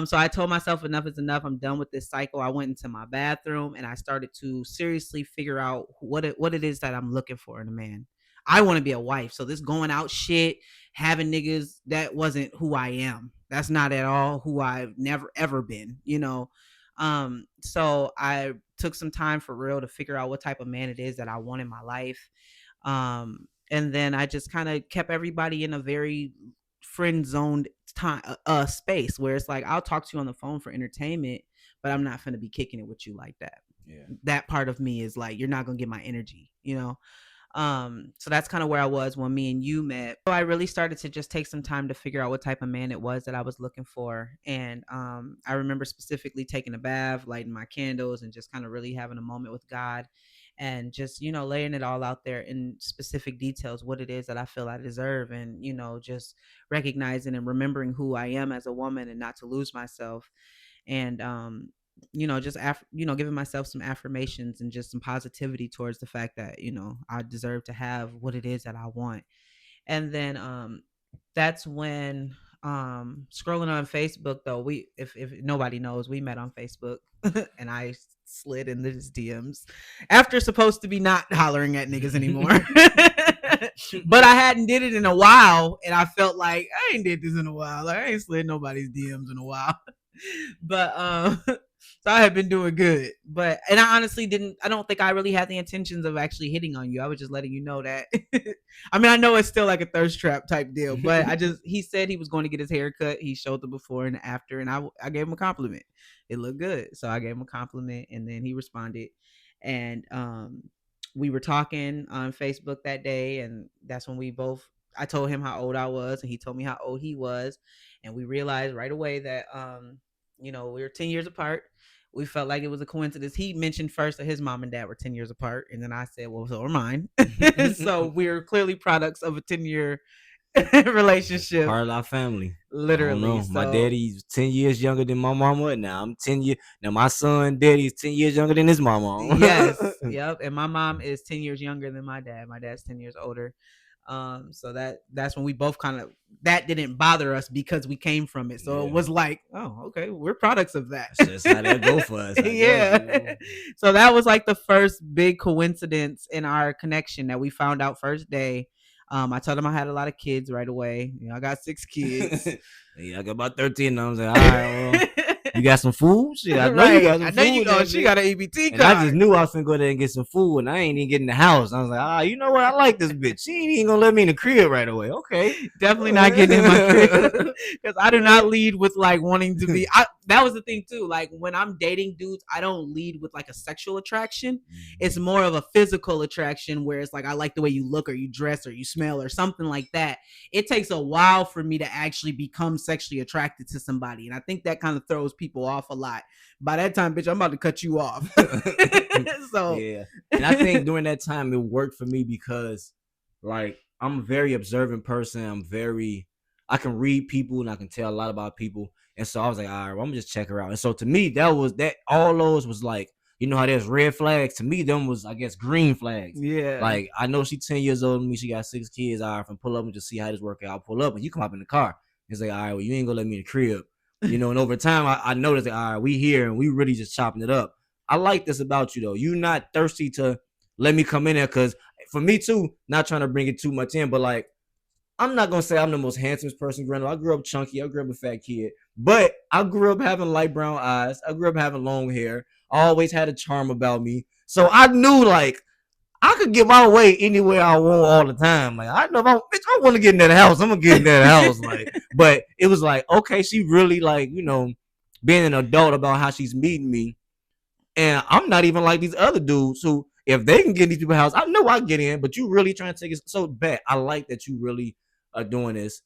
So I told myself enough is enough. I'm done with this cycle. I went into my bathroom and I started to seriously figure out what it is that I'm looking for in a man. I want to be a wife. So this going out shit, having niggas, that wasn't who I am. That's not at all who I've never ever been. So I took some time for real to figure out what type of man it is that I want in my life. And then I just kind of kept everybody in a very friend zoned time space where it's like I'll talk to you on the phone for entertainment, but I'm not gonna be kicking it with you like that. Yeah. That part of me is like you're not gonna get my energy. you know. So that's kind of where I was when me and you met. So I really started to just take some time to figure out what type of man it was that I was looking for. And I remember specifically taking a bath, lighting my candles, and just kind of really having a moment with God, and just, you know, laying it all out there in specific details, what it is that I feel I deserve, and, you know, just recognizing and remembering who I am as a woman and not to lose myself. And you know, just you know, giving myself some affirmations and just some positivity towards the fact that, you know, I deserve to have what it is that I want. And then that's when scrolling on Facebook, though, we, if nobody knows, we met on Facebook. And I slid into his DMs after supposed to be not hollering at niggas anymore. But I hadn't did it in a while, and I felt like I ain't did this in a while. Like, I ain't slid nobody's DMs in a while. But so I had been doing good. But and I honestly didn't, I don't think I really had the intentions of actually hitting on you. I was just letting you know that. I mean, I know it's still like a thirst trap type deal, but I just, he said he was going to get his hair cut. He showed the before and after, and I gave him a compliment. It looked good. So I gave him a compliment, and then he responded. And we were talking on Facebook that day, and that's when we both, I told him how old I was, and he told me how old he was, and we realized right away that you know, we were 10 years apart. We felt like it was a coincidence. He mentioned first that his mom and dad were 10 years apart, and then I said, well, so are mine. So we're clearly products of a 10-year relationship. Part of our family. I don't Literally. know. So My daddy's 10 years younger than my mama. And now I'm 10 years. Now my son, daddy's 10 years younger than his mama. yes, yep. And my mom is 10 years younger than my dad. My dad's 10 years older. So that's when we both kind of, that didn't bother us because we came from it. So it was like, oh, okay, we're products of that. That's how that go for us. Yeah. Guess, you know? So that was like the first big coincidence in our connection that we found out first day. I told him I had a lot of kids right away. You know, I got 6 kids. Yeah, I got about 13. I was like, all right, well, you got some food? Shit, I know right. you got some I know food. you go. She got an EBT and card. I just knew I was gonna go there and get some food, and I ain't even getting the house. I was like, you know what? I like this bitch. She ain't even gonna let me in the crib right away. Okay, definitely not getting in my crib because I do not lead with like wanting to be. That was the thing too. Like when I'm dating dudes, I don't lead with like a sexual attraction. It's more of a physical attraction where it's like I like the way you look or you dress or you smell or something like that. It takes a while for me to actually become sexually attracted to somebody, and I think that kind of throws people off a lot. By that time, bitch, I'm about to cut you off. So yeah, and I think during that time it worked for me because, like, I'm a very observant person. I can read people and I can tell a lot about people, and so I was like, all right, well, I'm gonna just check her out. And so to me, that was that. All those was like, you know how there's red flags. To me, them was, I guess, green flags. Yeah. Like, I know she's 10 years old than me. She got 6 kids. All right, from pull up and just see how this work out. I'll pull up and you come up in the car. It's like, all right, well, you ain't gonna let me in the crib. You know, and over time, I noticed that, all right, we here and we really just chopping it up. I like this about you, though. You not thirsty to let me come in there, because for me, too, not trying to bring it too much in, but, like, I'm not going to say I'm the most handsomest person growing up. I grew up chunky. I grew up a fat kid. But I grew up having light brown eyes. I grew up having long hair. I always had a charm about me. So I knew, like, I could get my way anywhere I want all the time. Like, I know if I want to get in that house, I'm gonna get in that house. Like, but it was like, okay, she really, like, you know, being an adult about how she's meeting me, and I'm not even like these other dudes who, if they can get in these people's house, I know I get in. But you really trying to take it so bad. I like that you really are doing this.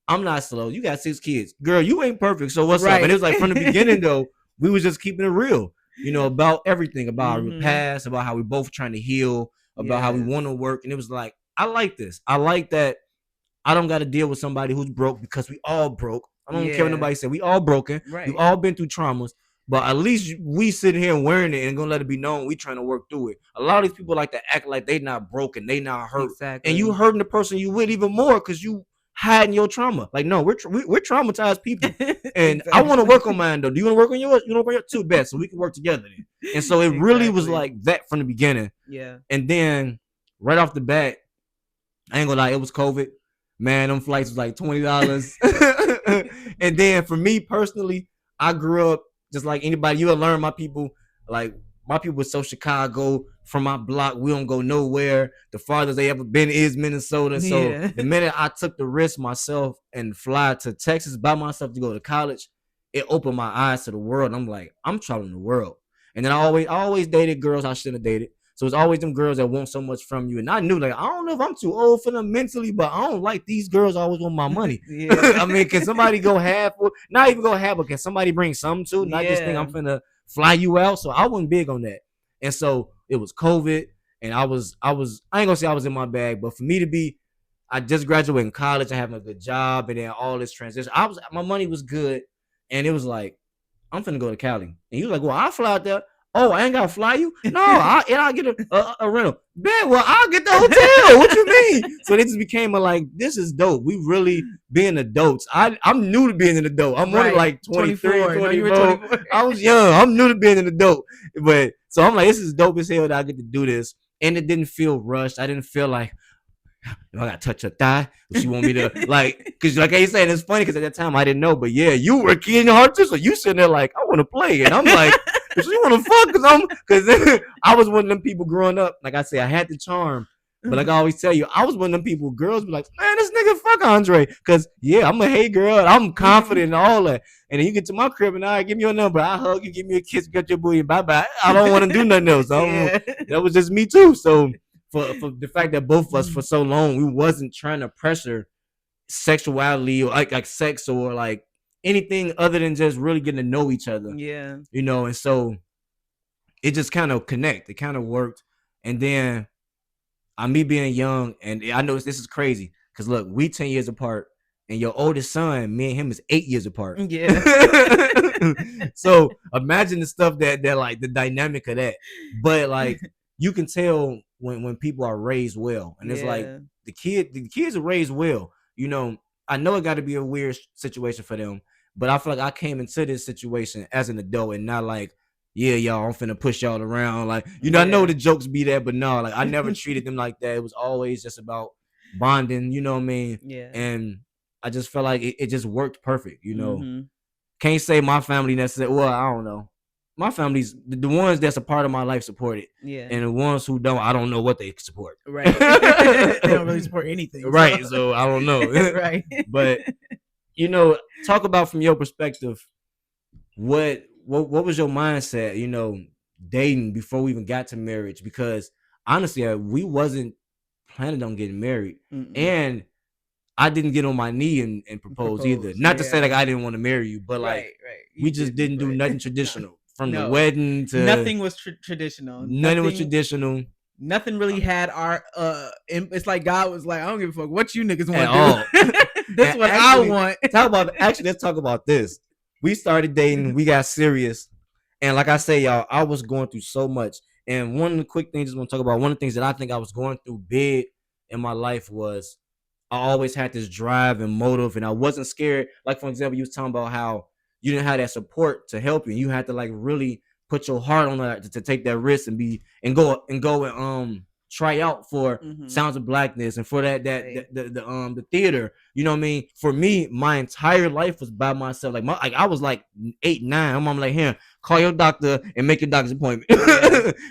I'm not slow. You got 6 kids, girl. You ain't perfect. So what's up? And it was like from the beginning though, we was just keeping it real. You know, about everything, about our past, about how we both trying to heal, about how we want to work. And it was like, I like this. I like that I don't got to deal with somebody who's broke, because we all broke. I don't care what nobody said. We all broken. Right. We've all been through traumas. But at least we sitting here and wearing it and gonna let it be known we trying to work through it. A lot of these people like to act like they not broken, they not hurt, and you hurting the person you with even more because you hiding your trauma. Like, no, we're traumatized people, and I want to work on mine though. Do you want to work on yours? You want to work on yours too, best, so we can work together. Then. And so it really was like that from the beginning. Yeah. And then right off the bat, I ain't gonna lie, it was COVID. Man, them flights was like $20. And then for me personally, I grew up just like anybody. You will learn my people, like my people was so Chicago from my block. We don't go nowhere. The farthest they ever been is Minnesota. So the minute I took the risk myself and fly to Texas by myself to go to college, it opened my eyes to the world. And I'm like, I'm traveling the world. And then I always dated girls I shouldn't have dated. So it's always them girls that want so much from you. And I knew, like, I don't know if I'm too old for them mentally, but I don't like these girls always want my money. Yeah. I mean, can somebody go half? Not even go half, but can somebody bring some too? Not just think I'm Yeah. finna fly you out. So I wasn't big on that. And so it was COVID, and I ain't gonna say I was in my bag, but for me to be, I just graduated in college, I having a good job, and then all this transition, my money was good, and it was like, I'm finna go to Cali. And he was like, well, I'll fly out there. Oh, I ain't gotta fly you? No, I'll get a rental. Bet, well, I'll get the hotel. What you mean? So it just became a like, this is dope. We really being adults. I'm new to being an adult. I'm only Right. like 23, 24. No, you were 24. 24. I was young. I'm new to being an adult. But so I'm like, this is dope as hell that I get to do this. And it didn't feel rushed. I didn't feel like, I gotta touch her thigh. She want me to like, cause like I said, it's funny because at that time I didn't know, but yeah, you were key in your heart too. So you sitting there like, I want to play, and I'm like, cause you want to fuck, cause I was one of them people growing up. Like I say, I had the charm, but like I always tell you, I was one of them people. Girls be like, man, this nigga fuck Andre, cause yeah, I'm a hey girl, I'm confident and all that. And then you get to my crib and I give me your number, I hug you, give me a kiss, get your booty, bye bye. I don't want to do nothing else. Yeah. That was just me too. So for the fact that both of us for so long we wasn't trying to pressure sexuality or like sex or like anything other than just really getting to know each other, Yeah. and so it just kind of connect, it kind of worked. And then me being young, and I know this is crazy because look, we 10 years apart, and your oldest son, me and him is 8 years apart. Yeah. So imagine the stuff that like the dynamic of that. But like you can tell when people are raised well, and it's like Yeah. the kids are raised well. I know it got to be a weird situation for them, but I feel like I came into this situation as an adult and not like, yeah, y'all, I'm finna push y'all around. Like, I know Yeah. the jokes be there, but no, like I never treated them like that. It was always just about bonding, you know what I mean? Yeah. And I just felt like it just worked perfect. Mhm. Can't say my family necessarily, well, I don't know. My family's the ones that's a part of my life support it. Yeah. And the ones who don't, I don't know what they support. Right. They don't really support anything. Right. So I don't know. Right. But talk about from your perspective, what was your mindset, dating before we even got to marriage? Because honestly, we wasn't planning on getting married. Mm-mm. And I didn't get on my knee and propose either. Not to say like I didn't want to marry you, but like right. we just didn't do nothing traditional. From the No. wedding to Nothing was traditional. Nothing was traditional Nothing really had our it's like God was like, I don't give a fuck what you niggas at want to do. This is what actually, I want. Let's talk about this. We started dating, we got serious, and like I say, y'all, I was going through so much. And one of the quick things I just want to talk about, one of the things that I think I was going through big in my life was I always had this drive and motive, and I wasn't scared. Like, for example, you was talking about how you didn't have that support to help you. You had to like really put your heart on that to take that risk and go and try out for Sounds of Blackness and for the theater. You know what I mean? For me, my entire life was by myself. Like I was like 8, 9. My mom like, here, call your doctor and make your doctor's appointment.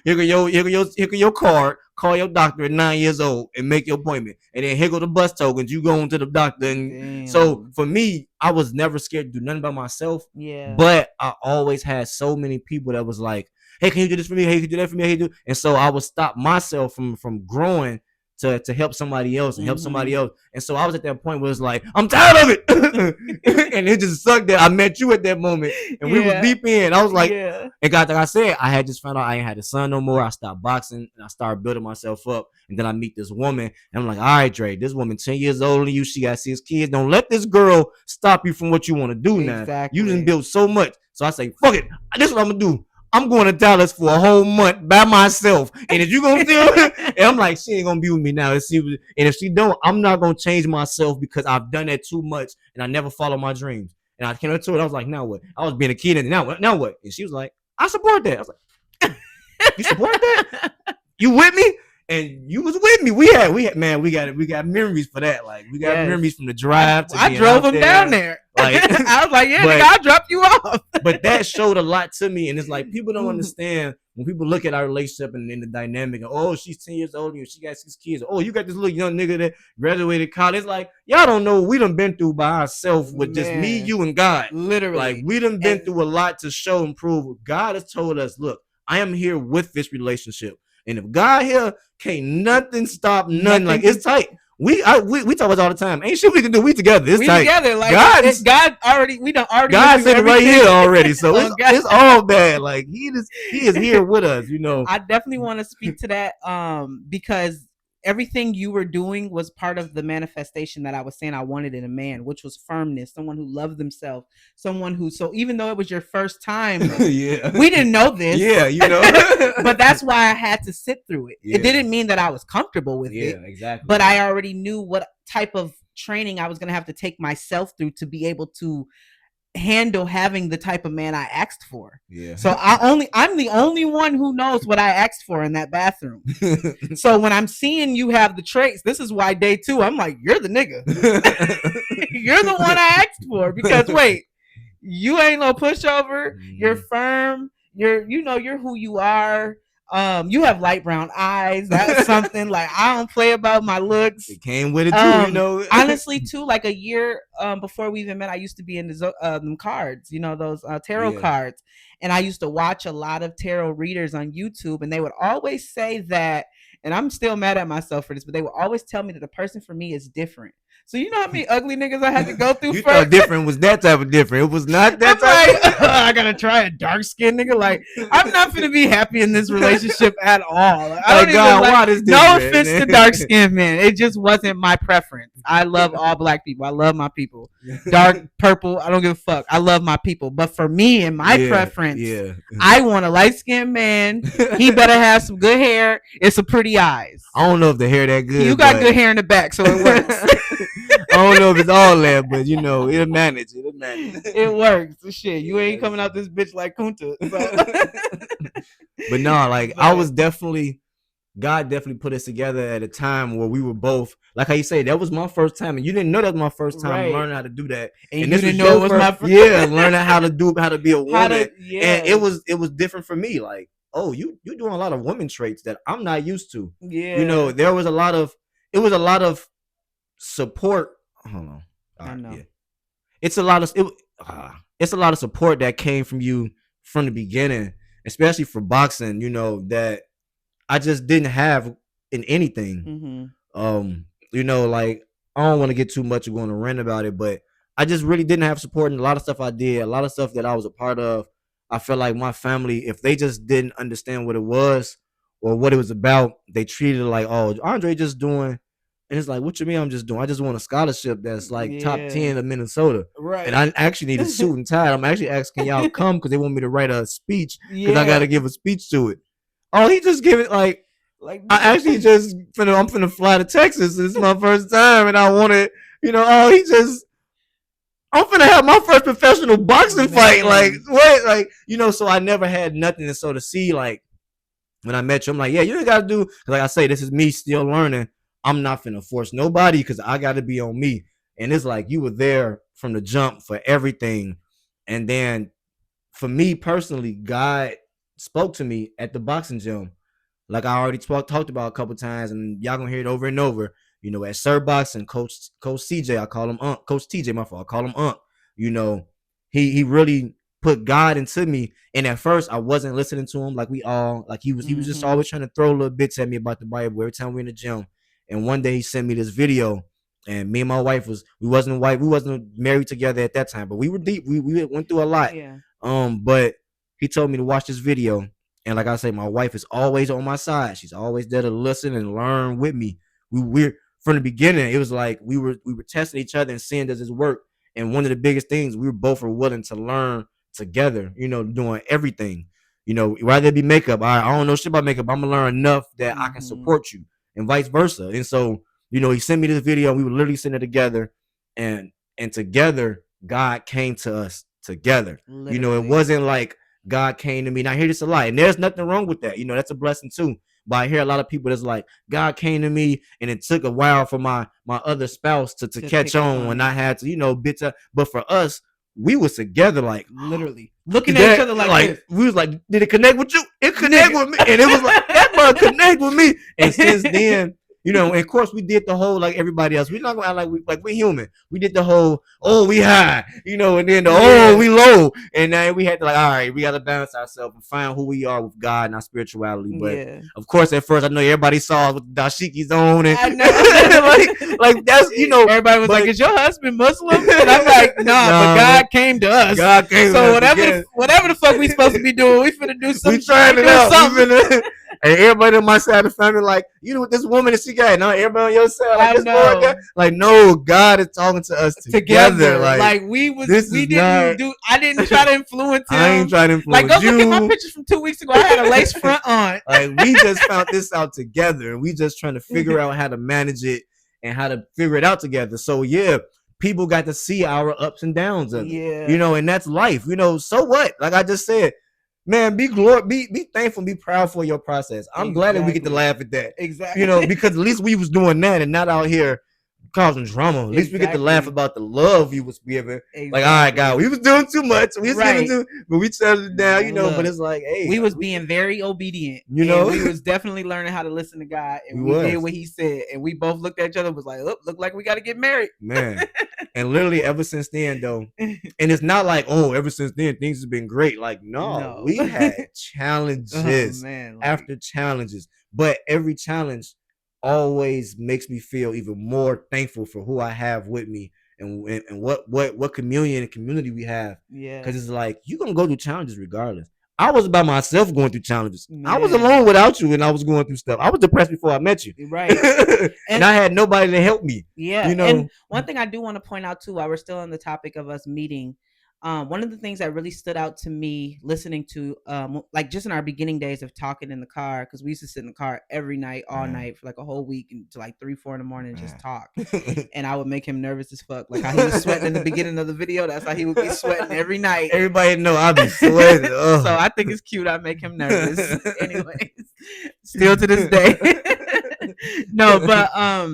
Here go your card. Call your doctor at 9 years old and make your appointment. And then here go the bus tokens. You going to the doctor. And so for me, I was never scared to do nothing by myself. Yeah. But I always had so many people that was like, hey, can you do this for me? Hey, can you do that for me? Hey, and so I would stop myself from growing to help somebody else and help somebody else. And so I was at that point where it's like, I'm tired of it. And it just sucked that I met you at that moment. And we was deep in. I was like, and God, like I said, I had just found out I ain't had a son no more. I stopped boxing and I started building myself up. And then I meet this woman and I'm like, all right, Dre, this woman 10 years older than you. She got 6 kids. Don't let this girl stop you from what you want to do now. Exactly. You didn't build so much. So I say, fuck it. This is what I'm going to do. I'm going to Dallas for a whole month by myself. And if you gonna do it, and I'm like, she ain't gonna be with me now. Let's see. And if she don't, I'm not gonna change myself because I've done that too much and I never follow my dreams. And I came up to it. I was like, now what? I was being a kid, and now what? And she was like, I support that. I was like, you support that? You with me? And you was with me. We got memories for that. Like we got memories from the drive. I drove him down there. Like I was like, yeah, nigga, I'll drop you off. But that showed a lot to me, and it's like people don't understand when people look at our relationship and the dynamic. And, oh, she's 10 years older, and she got 6 kids. Oh, you got this little young nigga that graduated college. It's like y'all don't know what we done been through by ourselves with just me, you, and God. Literally, like we done been through a lot to show and prove. God has told us, look, I am here with this relationship. And if God here can't nothing stop nothing, like Nothing it's tight. We talk about it all the time. Ain't shit we can do. We together. It's we tight. together. Like God's God already, we done already went God's through sitting right everything here already. So on God. it's all bad. Like he is here with us, you know. I definitely want to speak to that because everything you were doing was part of the manifestation that I was saying I wanted in a man, which was firmness, someone who loved themselves, someone who, so even though it was your first time, Yeah. we didn't know this. Yeah, you know. But that's why I had to sit through it. Yeah. It didn't mean that I was comfortable with it. Yeah, exactly. But I already knew what type of training I was going to have to take myself through to be able to handle having the type of man I asked for. Yeah. So I'm the only one who knows what I asked for in that bathroom. So when I'm seeing you have the traits, this is why day 2, I'm like, you're the nigga. You're the one I asked for, because wait, you ain't no pushover. You're firm. You're who you are. You have light brown eyes. That's something. Like, I don't play about my looks. It came with it too, you know. Honestly, too, like a year before we even met, I used to be in them cards, those tarot cards, and I used to watch a lot of tarot readers on YouTube, and they would always say that, and I'm still mad at myself for this, but they would always tell me that the person for me is different. So you know how many ugly niggas I had to go through you first? thought different was that type of different. It was not that type of I gotta try a dark skinned nigga. Like, I'm not gonna be happy in this relationship at all. Like, I don't God, even why this no different, offense man? to dark skinned men. It just wasn't my preference. I love all black people. I love my people. Dark, purple, I don't give a fuck. I love my people. But for me and my preference, I want a light skinned man. He better have some good hair and some pretty eyes. I don't know if the hair that good. You got good hair in the back, so it works. I don't know if it's all that, but it'll manage. It works. Shit, you ain't coming out this bitch like Kunta. So. But no, like, I was definitely, God definitely put us together at a time where we were both, like how you say, that was my first time, and you didn't know that was my first time learning how to do that. And you didn't know it was my first. Yeah, learning how to be a woman. And it was different for me. Like, oh, you doing a lot of woman traits that I'm not used to. Yeah. There was a lot of support. Hold on. I know. Yeah. It's a lot of support that came from you from the beginning, especially for boxing, that I just didn't have in anything. Like, I don't want to get too much of going to rant about it, but I just really didn't have support in a lot of stuff I did, a lot of stuff that I was a part of. I feel like my family, if they just didn't understand what it was or what it was about, they treated it like, oh, Andre just doing. And it's like, what you mean I'm just doing? I just want a scholarship that's like top 10 of Minnesota. Right. And I actually need a suit and tie. I'm actually asking y'all come because they want me to write a speech because I got to give a speech to it. Oh, he just give it like I actually just I'm finna fly to Texas. This is my first time and I want to, I'm finna have my first professional boxing fight. Like, what? Like, so I never had nothing to so to see, like, when I met you, I'm like, yeah, you ain't got to do, like I say, this is me still learning. I'm not finna force nobody because I got to be on me. And it's like you were there from the jump for everything. And then for me personally, God spoke to me at the boxing gym. Like I already talked about a couple times, and y'all gonna hear it over and over. At Sir Boxing, Coach CJ, I call him Unc. Coach TJ, my fault, I call him Unc. He really put God into me. And at first I wasn't listening to him like we all, like he was just always trying to throw little bits at me about the Bible every time we're in the gym. And one day he sent me this video, and me and my wife we wasn't married together at that time, but we were deep. We went through a lot. Yeah. But he told me to watch this video. And like I say, my wife is always on my side. She's always there to listen and learn with me. We're from the beginning, it was like we were testing each other and seeing does this work. And one of the biggest things, we both were willing to learn together, doing everything. Whether it be makeup, I don't know shit about makeup. I'm gonna learn enough that I can support you, and vice versa. And so, he sent me this video. We were literally sitting there together, and together, God came to us together. Literally. It wasn't like God came to me. And I hear this a lot, and there's nothing wrong with that. That's a blessing too. But I hear a lot of people that's like, God came to me, and it took a while for my other spouse to catch on when I had to, bits up. But for us, we was together, like literally looking at each other like this. We was like, did it connect with you? It connect with me, and it was like that bro connect with me. And since then, And of course we did the whole like everybody else. We're not gonna act like we're human. We did the whole we high, and then the we low, and then we had to like all right, we got to balance ourselves and find who we are with God and our spirituality. But Yeah. of course, at first I know everybody saw us with the dashikis on and I know. like that's Everybody was like, "Is your husband Muslim?" And I'm like, "Nah, but God man. came to us. God came So to us whatever the fuck we supposed to be doing, we finna do something. We trying it out. And everybody on my side of the family, like, what this woman that she got? No, everybody on your side, like, this boy got. Like, no, God is talking to us together. Like I didn't try to influence him. I ain't trying to influence you. Like, go look at my pictures from 2 weeks ago. I had a lace front on. Like, we just found this out together, and we just trying to figure out how to manage it and how to figure it out together. So, yeah, people got to see our ups and downs of it. And that's life. So what? Like I just said, man, be thankful, be proud for your process. I'm glad that we get to laugh at that. Exactly. Because at least we was doing that and not out here causing drama. At least we get to laugh about the love you was giving. Like, all right, God, we was doing too much. We was giving too, but we settled it down, but it's like, hey. We was being very obedient. We was definitely learning how to listen to God. And we did what he said. And we both looked at each other and was like, oh, look like we got to get married. Man. And literally ever since then, though, and it's not like, ever since then, things have been great. Like, no. We had challenges after challenges. But every challenge always makes me feel even more thankful for who I have with me and what communion and community we have. Yeah. Because it's like, you're going to go through challenges regardless. I was by myself going through challenges. Man. I was alone without you and I was going through stuff. I was depressed before I met you. Right. And I had nobody to help me. Yeah. And one thing I do want to point out too, while we're still on the topic of us meeting, one of the things that really stood out to me listening to, like just in our beginning days of talking in the car, because we used to sit in the car every night, all night for like a whole week until like 3-4 in the morning and just talk. And I would make him nervous as fuck. Like how he was sweating in the beginning of the video. That's how he would be sweating every night. Everybody know I be sweating. So I think it's cute. I make him nervous. Anyways, still to this day. No, but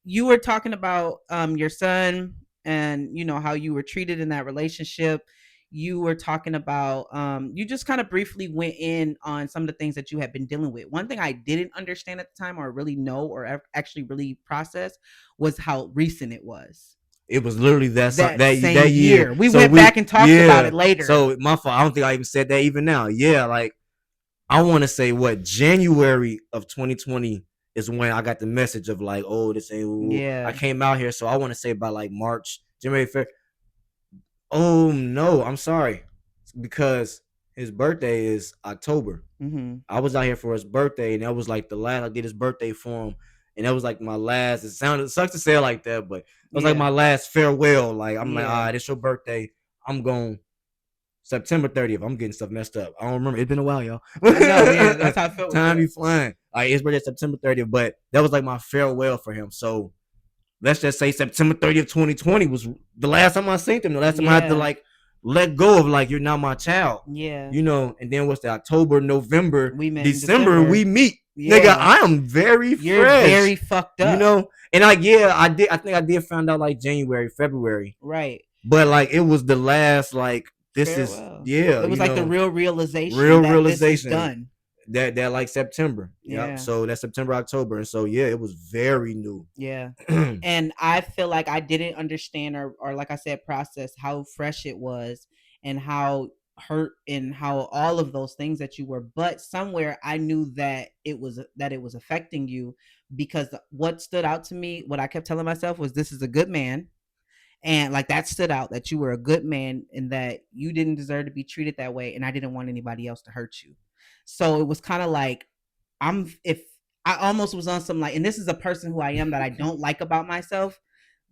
you were talking about your son and how you were treated in that relationship. You were talking about you just kind of briefly went in on some of the things that you had been dealing with. One thing I didn't understand at the time or really know or actually really process was how recent it was. It was literally that year. We went back and talked about it later. So my fault. I don't think I even said that even now. Yeah, like I want to say January of 2020 is when I got the message of like, oh, this ain't. I came out here, so I want to say by like March, January, February. Oh no, I'm sorry, because his birthday is October. Mm-hmm. I was out here for his birthday, and that was like the last I did his birthday for him, and that was like my last. It sucks to say it like that, but it was like my last farewell. Like I'm like, all right, it's your birthday. I'm going September 30th. I'm getting stuff messed up. I don't remember. It's been a while, y'all. I know, man. That's how I felt. Time be flying. Like his birthday September 30th, but that was like my farewell for him. So let's just say September 30th, 2020 was the last time I seen him. The last time I had to like let go of like, you're not my child. Yeah. And then what's the October, November, December we meet. Yeah. Nigga, I am very fresh. You're very fucked up. And I think I did find out like January, February. Right. But like it was the last like farewell. It was like the real realization. This is done. That like September. Yeah. So that's September, October. And so it was very new. Yeah. And I feel like I didn't understand or like I said, process how fresh it was and how hurt and how all of those things that you were, but somewhere I knew that it was affecting you, because what stood out to me, what I kept telling myself was, this is a good man. And like that stood out, that you were a good man and that you didn't deserve to be treated that way. And I didn't want anybody else to hurt you. So it was kind of like, if I almost was on some like, and this is a person who I am that I don't like about myself,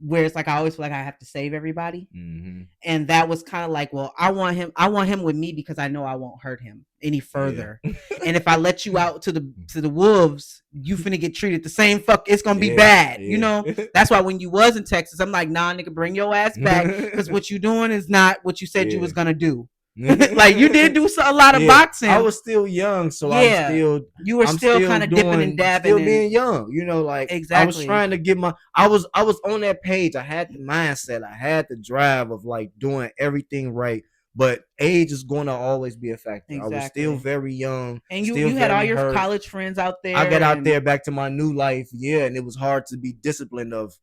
where it's like I always feel like I have to save everybody. Mm-hmm. And that was kind of like, well, I want him with me because I know I won't hurt him any further. Yeah. And if I let you out to the wolves, you finna get treated the same it's gonna be bad. Yeah. That's why when you was in Texas, I'm like, nah, nigga, bring your ass back, because what you doing is not what you said you was gonna do. Like you did do a lot of boxing. I was still young, so you were still kind of dipping and dabbing, still being young. Like exactly. I was trying to get I was on that page. I had the mindset, I had the drive of like doing everything right but age is going to always be a factor. I was still Exactly. very young, And you still you had all very your hurt. college friends out I there got out and there back to my new life, yeah, and it was hard to be disciplined of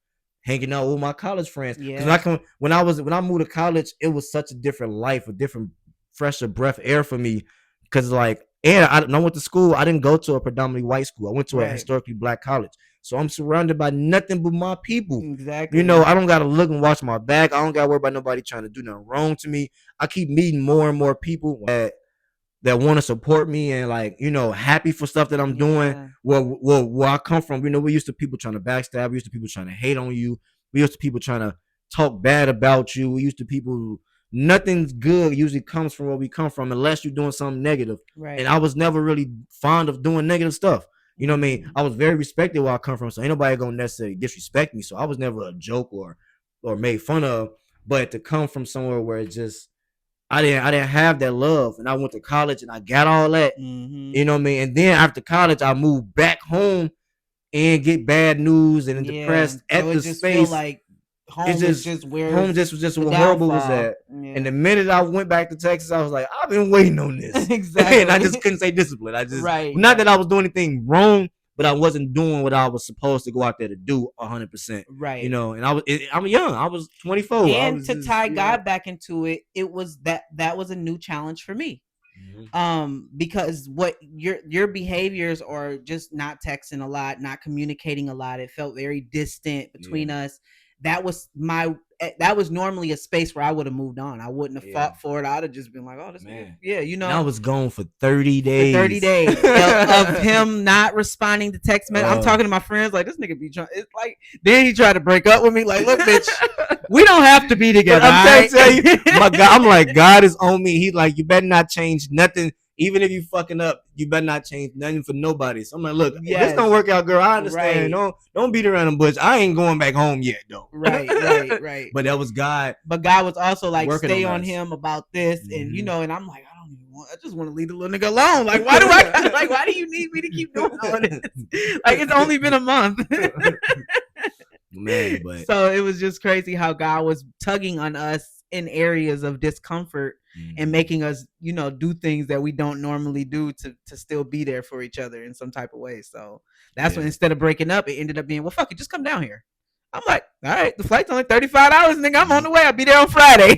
hanging out with my college friends because yeah, when I moved to college, it was such a different life, a different fresher breath air for me. Because like, and I went to school. I didn't go to a predominantly white school. I went to a right. historically black college, so I'm surrounded by nothing but my people. Exactly. I don't gotta look and watch my back. I don't gotta worry about nobody trying to do nothing wrong to me. I keep meeting more and more people that want to support me and like happy for stuff that I'm doing. Yeah. Where I come from, we used to people trying to backstab. We used to people trying to hate on you. We used to people trying to talk bad about you. We used to people. Nothing's good usually comes from where we come from unless you're doing something negative. And Right. I was never really fond of doing negative stuff. You know what I mean? Mm-hmm. I was very respected where I come from, so ain't nobody gonna necessarily disrespect me. So I was never a joke or made fun of. But to come from somewhere where it's just I didn't have that love, and I went to college and I got all that. Mm-hmm. You know what I mean? And then after college, I moved back home and get bad news and Yeah. depressed So at it the just feel space. like It's home is just just where home just was just the where horrible was downfall. at. And Yeah. the minute I went back to Texas, I was like, I've been waiting on this, and I just Exactly. couldn't say discipline. I just Right. not that Right. I was doing anything wrong, but I wasn't doing what I was supposed to go out there to do 100%. Right. And I'm young. I was 24. I And was to just tie God back into it, it was that was a new challenge for me. Mhm. Because what your behaviors are just not texting a lot, not communicating a lot. It felt very distant between Yeah, us. That was normally a space where I would have moved on. I wouldn't have yeah. fought for it. I'd have just been like, oh, this nigga, Man. yeah, And I was gone for 30 for 30 days. days of him not responding to text messages. I'm talking to my friends like this nigga be trying. It's like then he tried to break up with me. Like, look, bitch, we don't have to be But together. I'm All trying right? to tell you, my God, I'm like, God is on me. He's like, you better not change nothing. Even if you fucking up, you better not change nothing for nobody. So I'm like, look, if this Yes. don't work out, girl, I understand. Right. Don't beat around the bush. I ain't going back home yet, though. Right. But that was God But God was also like, working stay on on us. him about this, and Mhm. and I'm like, I don't even want. I just want to leave the little nigga alone. Like, why do I? Like, why do you need me to keep doing all this? Like, it's only been a month. Man, but So it was just crazy how God was tugging on us in areas of discomfort and making us, do things that we don't normally do to still be there for each other in some type of way. So that's when yeah. instead of breaking up, it ended up being, well, fuck it, just come down here. I'm like, all right, the flight's only $35, nigga. I'm on the way. I'll be there on Friday.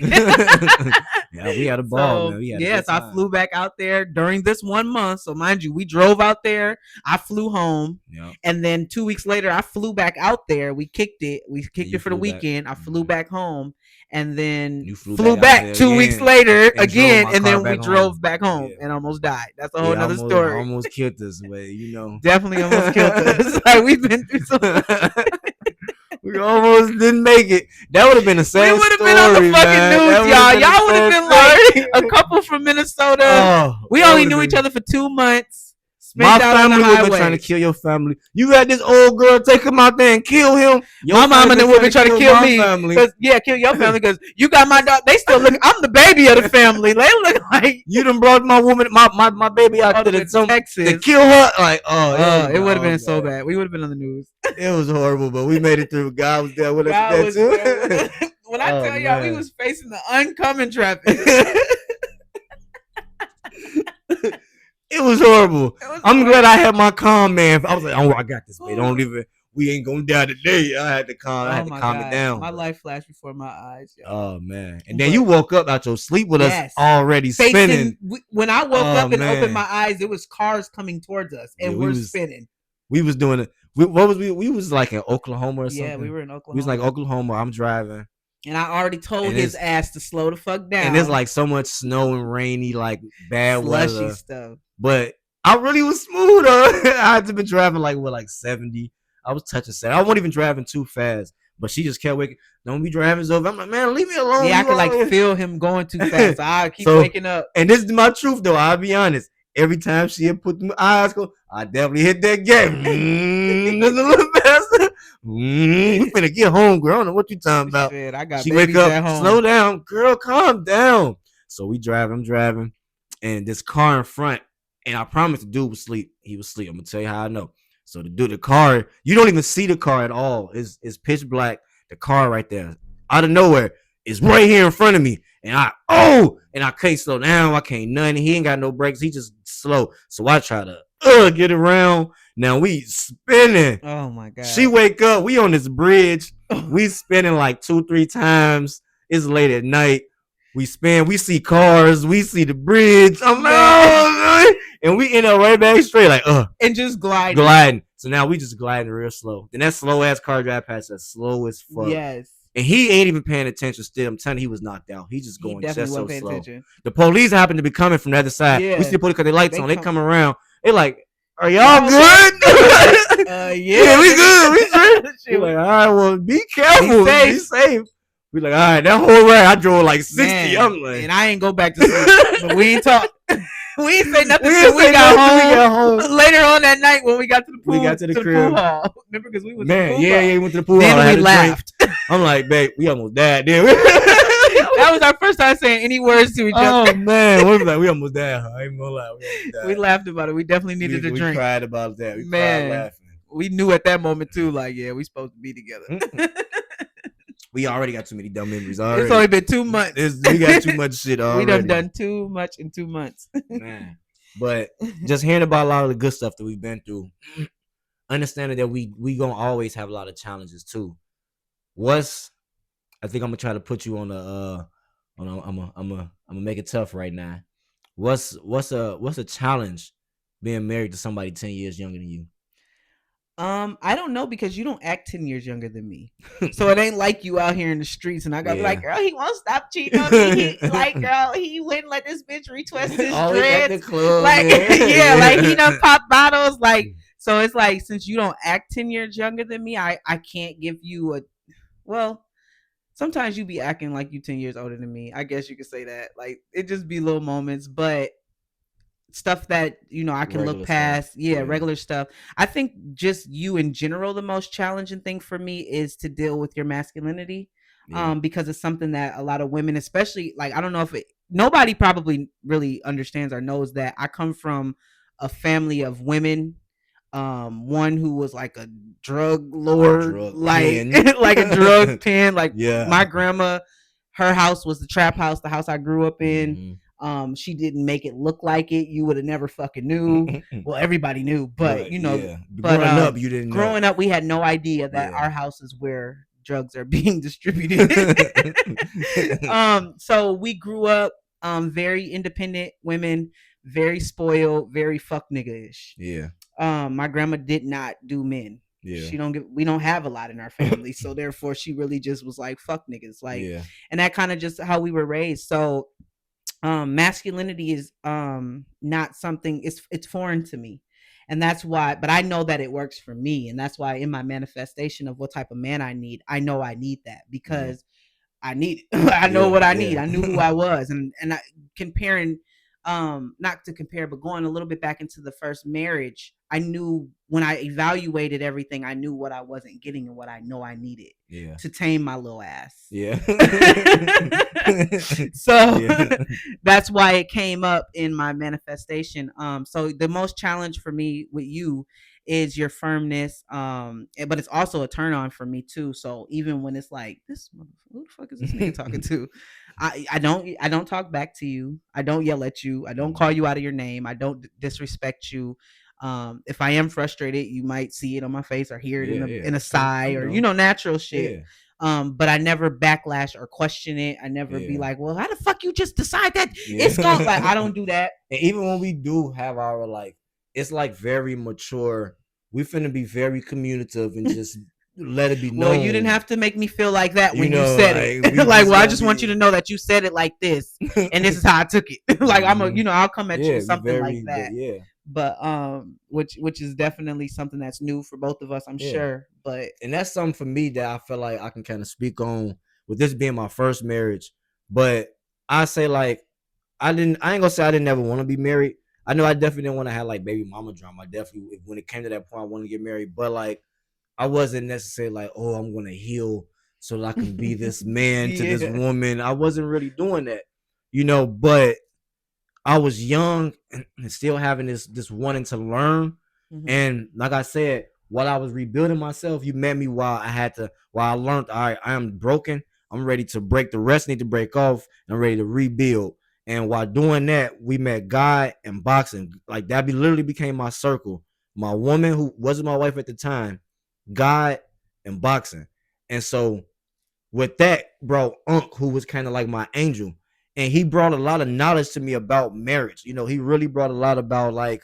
Yeah, we had a ball, man. So We had a yes, good I time. flew back out there during this 1 month. So mind you, we drove out there. I flew home, Yeah. and then 2 weeks later, I flew back out there. We kicked it. We kicked You it for the flew back. weekend. I flew Mhm. back home, and then You flew out back there 2 weeks again later and drove again, my and car then we back home. drove back home Yeah. and almost died. That's a whole Yeah, nother story. almost killed us, but Definitely almost killed us. Like we've been through so much. We almost didn't make it. That would have been a We sad would have story, been on the fucking man. news, That would have y'all. been a Y'all would have sad been like a story. couple from Minnesota. Oh, We that only would have knew each been. other for 2 months. My Spaced out on the family would have been trying to highway. kill your family. You had this old girl take him out there and kill him. Your My mom family and them been would be trying to kill my me. family. Cause kill your family because you got my dog. They still look. I'm the baby of the family. They look like You done brought my woman, my baby out all the there way to to Texas. kill her. Like, It would have oh been so man, bad. We would have been on the news. it was horrible, but we made it through. God was there with us with God that was there with too. us. When I Oh tell y'all, we man. was facing the oncoming traffic. It was horrible. It was I'm glad horrible. I had my calm man. I was like, oh, I got this, babe. Don't even. We ain't gonna die today. I had to Oh my calm it God, down. my But, life flashed before my eyes, y'all. oh man. And then But you woke up out your sleep with us yes, already spinning. when I woke Oh up and opened man. my eyes, it was cars coming towards us, Yeah, and we're spinning. we was doing it. What was we? We was like in Oklahoma or Yeah, we something. were in We was like Oklahoma, Oklahoma. I'm driving, and I already told and his it's ass to slow the fuck and it's down. like so much snow and rainy, like bad Slushy weather. stuff. But I really was smooth. I had to be driving like 70. I was touching 70. I wasn't even driving too fast, but she just kept waking. Don't be driving so. I'm like, man, leave me alone. Yeah, I You could like always. feel him going too fast. So I keep So, waking up. and this is my truth though. I'll be honest. Every time she had put my eyes go, I definitely hit that gate. Just a little faster. We finna get home, girl. I don't know what you talking about. Shit, I got She wake babies at up, slow home. down, girl, calm down. So we drive. I'm driving, and this car in front. And I promised the dude was asleep. He was asleep. I'm gonna tell you how I know. So the car, you don't even see the car at all. It's pitch black. The car right there, out of nowhere. is right here in front of me. And I can't slow down. I can't nothing. He ain't got no brakes. He just slow. So I try to get around. Now we spinning. Oh my She god. wake up. We on this bridge. We spinning like 2-3 times. It's late at night. We spin. We see cars. We see the bridge. I'm like, Man. oh, and we end up right back straight, like, And just gliding. gliding. So now we just gliding real slow. Then that slow ass car drive past us, slow as fuck. Yes. And he ain't even paying attention still. I'm telling you, he was knocked out. He just He going definitely just so wasn't paying slow. attention. The police happen to be coming from the other side. Yeah. We see the police cut their lights They on. They come- come around. They like, are y'all Y'all good? Yeah, Yeah, we good. We straight. Shit, We like, all right, well, be careful. Be Be safe. safe. We like, all right, that whole ride, I drove like 60. Man, I'm like, and I ain't go back to sleep. But we ain't talk. We ain't say nothing We till ain't we say got nothing till we home. got home. Later on that night when we got to the pool, We got to the pool crib. hall. Remember, because we went to the man, pool yeah, hall. we went to the pool hall. I Then had we a drink. laughed. I'm like, babe, we almost died. Then That was our first time saying any words to each other. oh man, we almost died. Huh? I ain't gonna lie, we almost died. We laughed about it. We definitely needed we, a we drink. cried about that. We Man. cried laughing. We knew at that moment too, like, yeah, we supposed to be together. We already got too many dumb memories. It's Already, only been 2 months. we got too much shit already. We done too much in 2 months. Man. But just hearing about a lot of the good stuff that we've been through, understanding that we gonna always have a lot of challenges too. I think I'm gonna try to put you on a I'm gonna make it tough right now. What's a challenge being married to somebody 10 years younger than you? I don't know because you don't act 10 years younger than me. So it ain't like you out here in the streets and I gotta be like, girl, he won't stop cheating on me. Like, girl, he wouldn't let this bitch retwist his Always at the dreads. club, Like, man. yeah, like he done pop bottles. Like, so it's like, since you don't act 10 years younger than me, I can't give you well, sometimes you be acting like you 10 years older than me. I guess you could say that. Like, it just be little moments, but stuff that I can Regular look past. stuff. Yeah, Yeah. regular stuff. I think just you in general, the most challenging thing for me is to deal with your masculinity. Yeah. Because it's something that a lot of women, especially, like, I don't know if nobody probably really understands or knows that I come from a family of women. One who was like a drug lord, like like a drug pen. Like, Yeah. my grandma, her house was the trap house, the house I grew up in. Mhm. She didn't make it look like it. You would have never fucking knew. Well, everybody knew, but yeah. but growing up, you didn't know. growing up, we had no idea that Yeah. our house is where drugs are being distributed. So we grew up very independent women, very spoiled, very fuck nigga-ish. Yeah. My grandma did not do men. Yeah. We don't have a lot in our family, so therefore she really just was like, fuck niggas. Like, Yeah. and that kind of just how we were raised. So masculinity is not something, it's foreign to me. And that's why, but I know that it works for me. And that's why in my manifestation of what type of man I need, I know I need that because I need I know what I need. I knew who I was. And I comparing, not to compare, but going a little bit back into the first marriage, I knew when I evaluated everything, I knew what I wasn't getting and what I know I needed to tame my little ass. Yeah. So that's why it came up in my manifestation. So the most challenge for me with you is your firmness. But it's also a turn on for me too. So even when it's like, this who the fuck is this nigga talking to? I don't talk back to you. I don't yell at you. I don't call you out of your name. I don't disrespect you. If I am frustrated, you might see it on my face or hear it in a sigh or natural shit. But I never backlash or question it. I never be like, well, how the fuck you just decide that it's going? Like, I don't do that. And even when we do have our it's like very mature. We finna be very communicative and just let it be known. Well, you didn't have to make me feel like that when you said it. Like, well, I just want you to know that you said it like this, and this is how I took it. Like, I'll come at you with something like that. Yeah. But which is definitely something that's new for both of us, I'm sure. But and that's something for me that I feel like I can kind of speak on with this being my first marriage. But I say I ain't gonna say I didn't ever want to be married. I know I definitely didn't want to have like baby mama drama. I definitely, when it came to that point, I wanted to get married. But like, I wasn't necessarily like, oh, I'm gonna heal so that I can be this man to this woman. I wasn't really doing that, But I was young and still having this wanting to learn. Mm-hmm. And like I said, while I was rebuilding myself, you met me while I learned, all right, I am broken. I'm ready to break the rest need to break off. I'm ready to rebuild. And while doing that, we met God and boxing. Like that literally became my circle. My woman who wasn't my wife at the time, God and boxing. And so with that, bro, Unc, who was kind of like my angel, and he brought a lot of knowledge to me about marriage. He really brought a lot about like,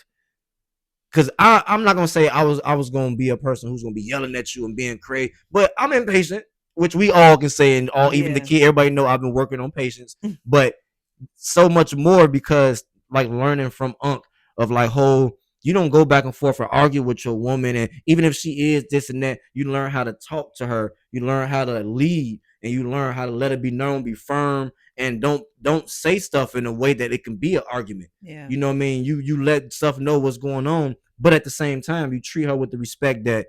cause I'm not gonna say I was gonna be a person who's gonna be yelling at you and being crazy, but I'm impatient, which we all can say, and all even the Yeah. kid, everybody know I've been working on patience, but so much more because like learning from Unc of like whole you don't go back and forth or argue with your woman, and even if she is this and that, you learn how to talk to her, you learn how to lead, and you learn how to let it be known, be firm, and don't say stuff in a way that it can be an argument. Yeah. You know what I mean? You let stuff know what's going on, but at the same time, you treat her with the respect that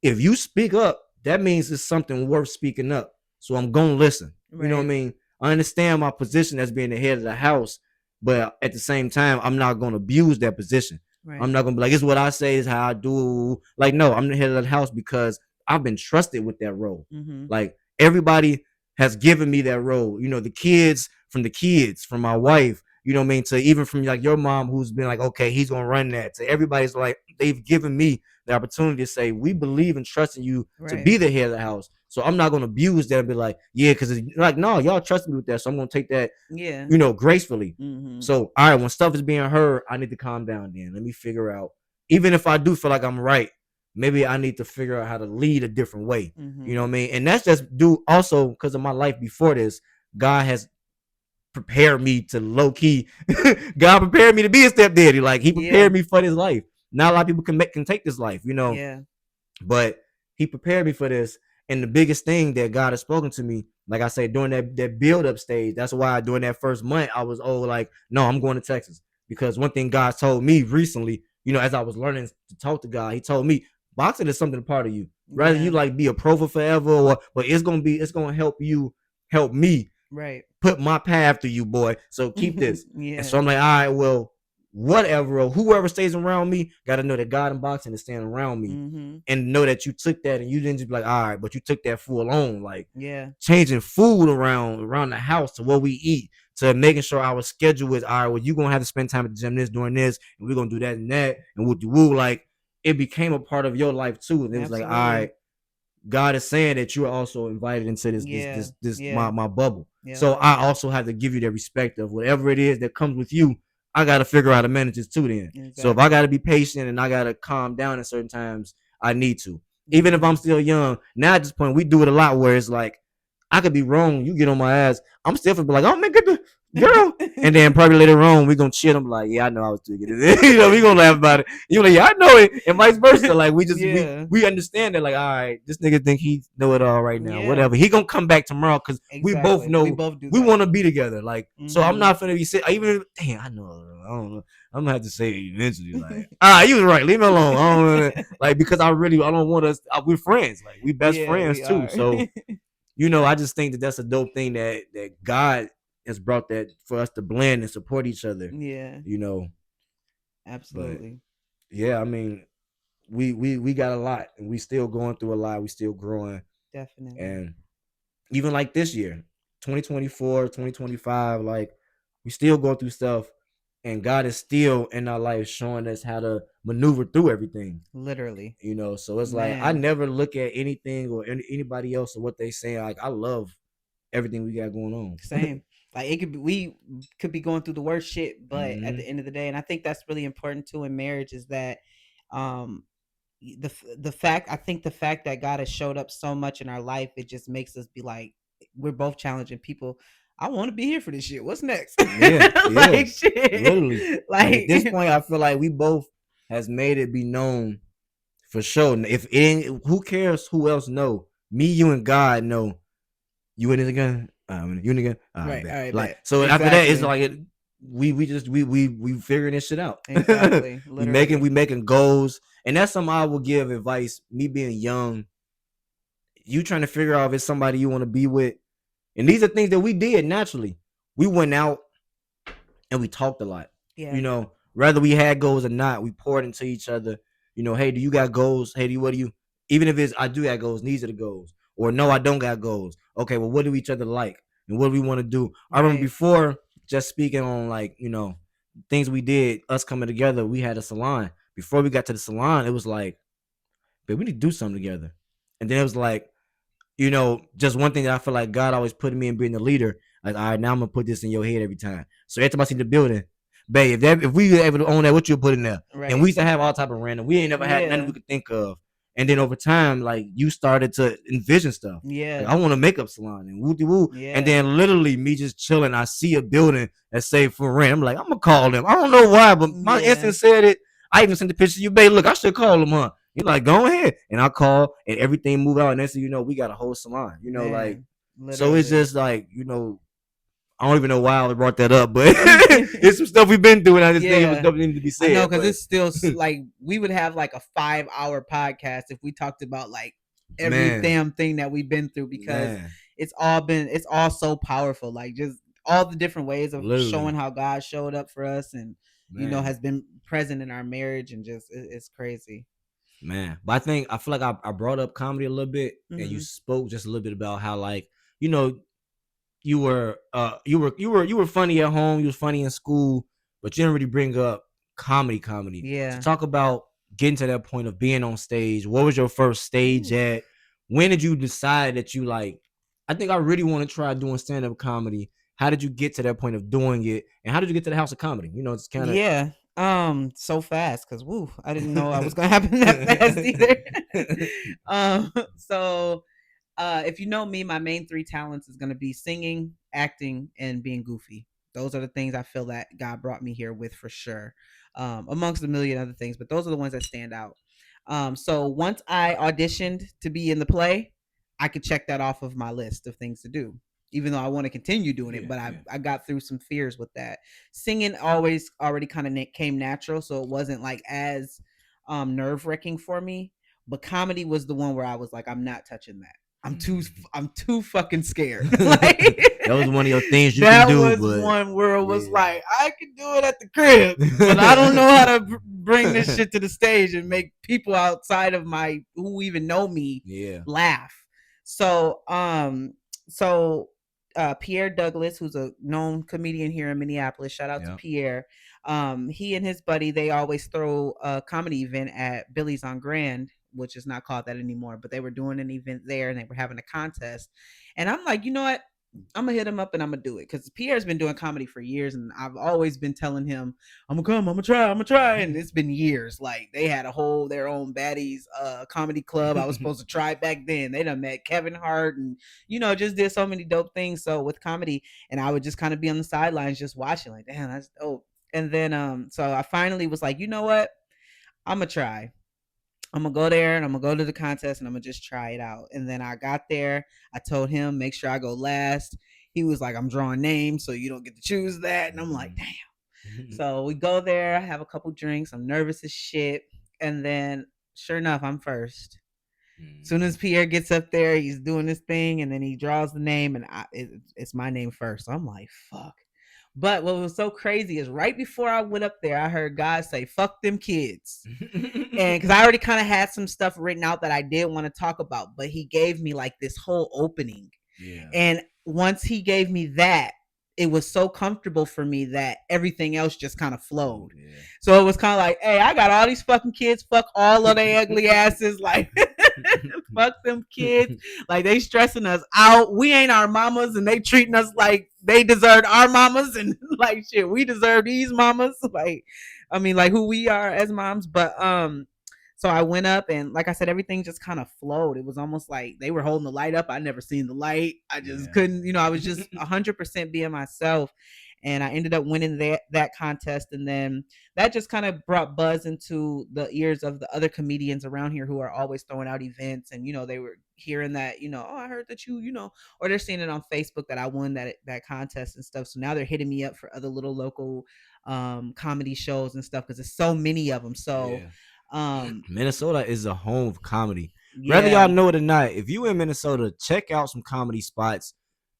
if you speak up, that means it's something worth speaking up. So I'm gonna listen. You know what I Right. mean? I understand my position as being the head of the house, but at the same time, I'm not gonna abuse that position. I'm Right. not gonna be like, it's what I say is how I do. Like, no, I'm the head of the house because I've been trusted with that role. Mm-hmm. Like everybody has given me that role. The kids from my wife, you know what I mean, to even from like your mom who's been like, okay, he's gonna run that. To everybody's like, they've given me the opportunity to say, we believe and trust in you to Right. be the head of the house. So I'm not gonna abuse that and be like, yeah, because like, no, y'all trust me with that. So I'm gonna take that, Yeah. gracefully. Mm-hmm. So all right, when stuff is being heard, I need to calm down then. Let me figure out. Even if I do feel like I'm right, maybe I need to figure out how to lead a different way. You know Mm-hmm. what I mean? And that's just due also because of my life before this. God has prepared me to low key. God prepared me to be a stepdaddy. Like he Yeah. prepared me for this life. Not a lot of people can take this life. Yeah. But he prepared me for this. And the biggest thing that God has spoken to me, like I said, during that build up stage, that's why during that first month, I was like, no, I'm going to Texas. Because one thing God told me recently, as I was learning to talk to God, he told me boxing is something a part of you. Rather you Yeah. like be a pro for forever, but it's gonna help you help me Right. put my path to you, boy. So keep this. And so Yeah. I'm like, all right, well, whatever, or whoever stays around me, got to know that God and boxing is staying around me, Mm-hmm. and know that you took that and you didn't just be like, all right, but you took that full on, like Yeah. changing food around the house to what we eat, to making sure our schedule is all right. Well, you gonna have to spend time at the gym this doing this, and we're gonna do that and that, and what do woo like. It became a part of your life too, and it was like, all Absolutely. right, God is saying that you are also invited into this this Yeah. this this Yeah. my bubble. Yeah. So I also have to give you the respect of whatever it is that comes with you. I got to figure out how to manage this too. Then, so if I got Exactly. to be patient and I got to calm down at certain times, I need to. Even if Mm-hmm. I'm still young, now at this point we do it a lot where it's like I could be wrong. You get on my ass. I'm still gonna be like, oh man, good girl. And then probably later on, we gonna chill. I'm like, yeah, I know I was doing it. We gonna laugh about it. You're like, yeah, I know it, and vice versa. Like we just we Yeah. we understand that. Like, all right, this nigga think he know it all right now. Yeah. Whatever. He gonna come back tomorrow because we both Exactly. We know both do we that. want to be together. Like, so I'm Mm-hmm. not gonna be sit. Even if, damn, I know. I don't know. I'm gonna have to say it eventually. Like, you was right. Leave me alone. I don't know. Like because I don't want us. We're friends. Like we best Yeah, friends we too. are. So I just think that that's a dope thing that God has brought that for us to blend and support each other. Yeah, You know, but absolutely. yeah, I mean, we got a lot, and we still going through a lot. We still growing, Definitely. and even like this year, 2024, 2025, like we still go through stuff, and God is still in our life showing us how to maneuver through everything. Literally. So it's like I Man, never look at anything or anybody else or what they say. Like I love everything we got going on. same. Like it could be we could be going through the worst shit, but at the Hmm. end of the day, and I think that's really important too in marriage is that um the fact I think the fact that God has showed up so much in our life, it just makes us be like we're both challenging people. I want to be here for this shit. What's next? Yeah, yeah, Like shit. literally. And at this Like point, I feel like we both has made it be known for sure. If it ain't, who cares who else know? Me, you, and God know you in it again. You in again. All right, right, bet. all right, Like bet. so after that, it's Exactly. like we just we figuring this shit out. Exactly. we making Literally. we making goals, and that's something I will give advice. Me being young, you trying to figure out if it's somebody you want to be with, and these are things that we did naturally. We went out and we talked a lot. Yeah. Whether we had goals or not, we poured into each other. Hey, do you got goals? Hey, what do you? Even if it's I do got goals, these are the goals. or no, I don't got goals. Okay, well, what do each other like, and what do we want to do? I remember Right. before, just speaking on like things we did, us coming together. We had a salon. Before we got to the salon, it was like, but we need to do something together. And then it was like, just one thing that I feel like God always put me in being the leader. Like, all right, now I'm gonna put this in your head every time. So every time I see the building, babe, if we were able to own that, what you put in there? And we Right. used to have all type of random. We ain't never had nothing Yeah. we could think of. And then over time, like you started to envision stuff. Like Yeah. I want a makeup salon and woo woo. And Yeah. then literally me just chilling, I see a building that say for rent. I'm like, I'm gonna call them. I don't know why, but my Yeah. instinct said it. I even sent the picture to you, babe. Look, I should call them, huh? You're like, go ahead. And I call and everything move out. And next thing you know, we got a whole salon. Like, Man, so it's literally. just like, I don't even know why I brought that up, but it's some stuff we've been through. And I just think it was Yeah. stuff that needed to be I know, said. because But it's still like we would have like a 5 hour podcast if we talked about like every man, damn thing that we've been through, because man, it's all so powerful. Like just all the different ways of showing literally, how God showed up for us and man, has been present in our marriage, and just it's crazy. man. But I feel like I brought up comedy a little bit and you Hmm. spoke just a little bit about how, like, you know, you were funny at home, you was funny in school, but you didn't really bring up comedy. So Yeah. talk about getting to that point of being on stage. What was your first stage Oof. at? When did you decide that you like, I think I really want to try doing stand-up comedy? How did you get to that point of doing it? And how did you get to the house of comedy? It's kind of Yeah. So fast, because woo, I didn't know I was gonna happen that fast either. So if you know me, my main three talents is gonna be singing, acting, and being goofy. Those are the things I feel that God brought me here with for sure. Amongst a million other things, but those are the ones that stand out. So once I auditioned to be in the play, I could check that off of my list of things to do. Even though I want to continue doing it, yeah, but I, yeah. I got through some fears with that. Singing always already kind of came natural, so it wasn't like as nerve wracking for me. But comedy was the one where I was like, I'm not touching that. I'm too fucking scared. Like That was one of your things you can that do, was but one where it was yeah. like, I can do it at the crib, but I don't know how to bring this shit to the stage and make people outside of my who even know me Yeah. laugh. So Pierre Douglas, who's a known comedian here in Minneapolis, shout out to Yeah. Pierre. He and his buddy, they always throw a comedy event at Billy's on Grand, which is not called that anymore, but they were doing an event there and they were having a contest. And I'm like, you know what? I'm gonna hit him up and I'm gonna do it, because Pierre's been doing comedy for years, and I've always been telling him, I'm gonna come, I'm gonna try, and it's been years. Like they had their own baddies comedy club. I was supposed to try back then. They done met Kevin Hart and just did so many dope things. So with comedy, and I would just kind of be on the sidelines just watching, like, damn, that's dope. And then so I finally was like, you know what? I'm gonna try. I'm gonna go there and I'm gonna go to the contest and I'm gonna just try it out. And then I got there. I told him, make sure I go last. He was like, I'm drawing names, so you don't get to choose that. And I'm like, damn. Mhm. So we go there, I have a couple drinks. I'm nervous as shit. And then sure enough, I'm first. As soon as Mhm. Pierre gets up there, he's doing this thing and then he draws the name, and it's my name first. So I'm like, fuck. But what was so crazy is right before I went up there, I heard God say, fuck them kids. And because I already kind of had some stuff written out that I did want to talk about, but he gave me like this whole opening. Yeah. And once he gave me that, it was so comfortable for me that everything else just kind of Flow, flowed. yeah. So it was kind of like, hey, I got all these fucking kids, fuck all of their ugly asses, like fuck them kids, like they stressing us out. We ain't our mamas, and they treating us like they deserve our mamas, and like shit, we deserve these mamas. Like, I mean, like who we are as moms, but so I went up and like I said, everything just kind of flowed. It was almost like they were holding the light up. I never seen the light. I just Yeah. couldn't, I was just 100% being myself. And I ended up winning that contest. And then that just kind of brought buzz into the ears of the other comedians around here who are always throwing out events. And, they were hearing that, oh, I heard that or they're seeing it on Facebook that I won that contest and stuff. So now they're hitting me up for other little local comedy shows and stuff, because there's so many of them. So Yeah. um Minnesota is a home of comedy. Whether y'all yeah, know it or not, if you in Minnesota, check out some comedy spots.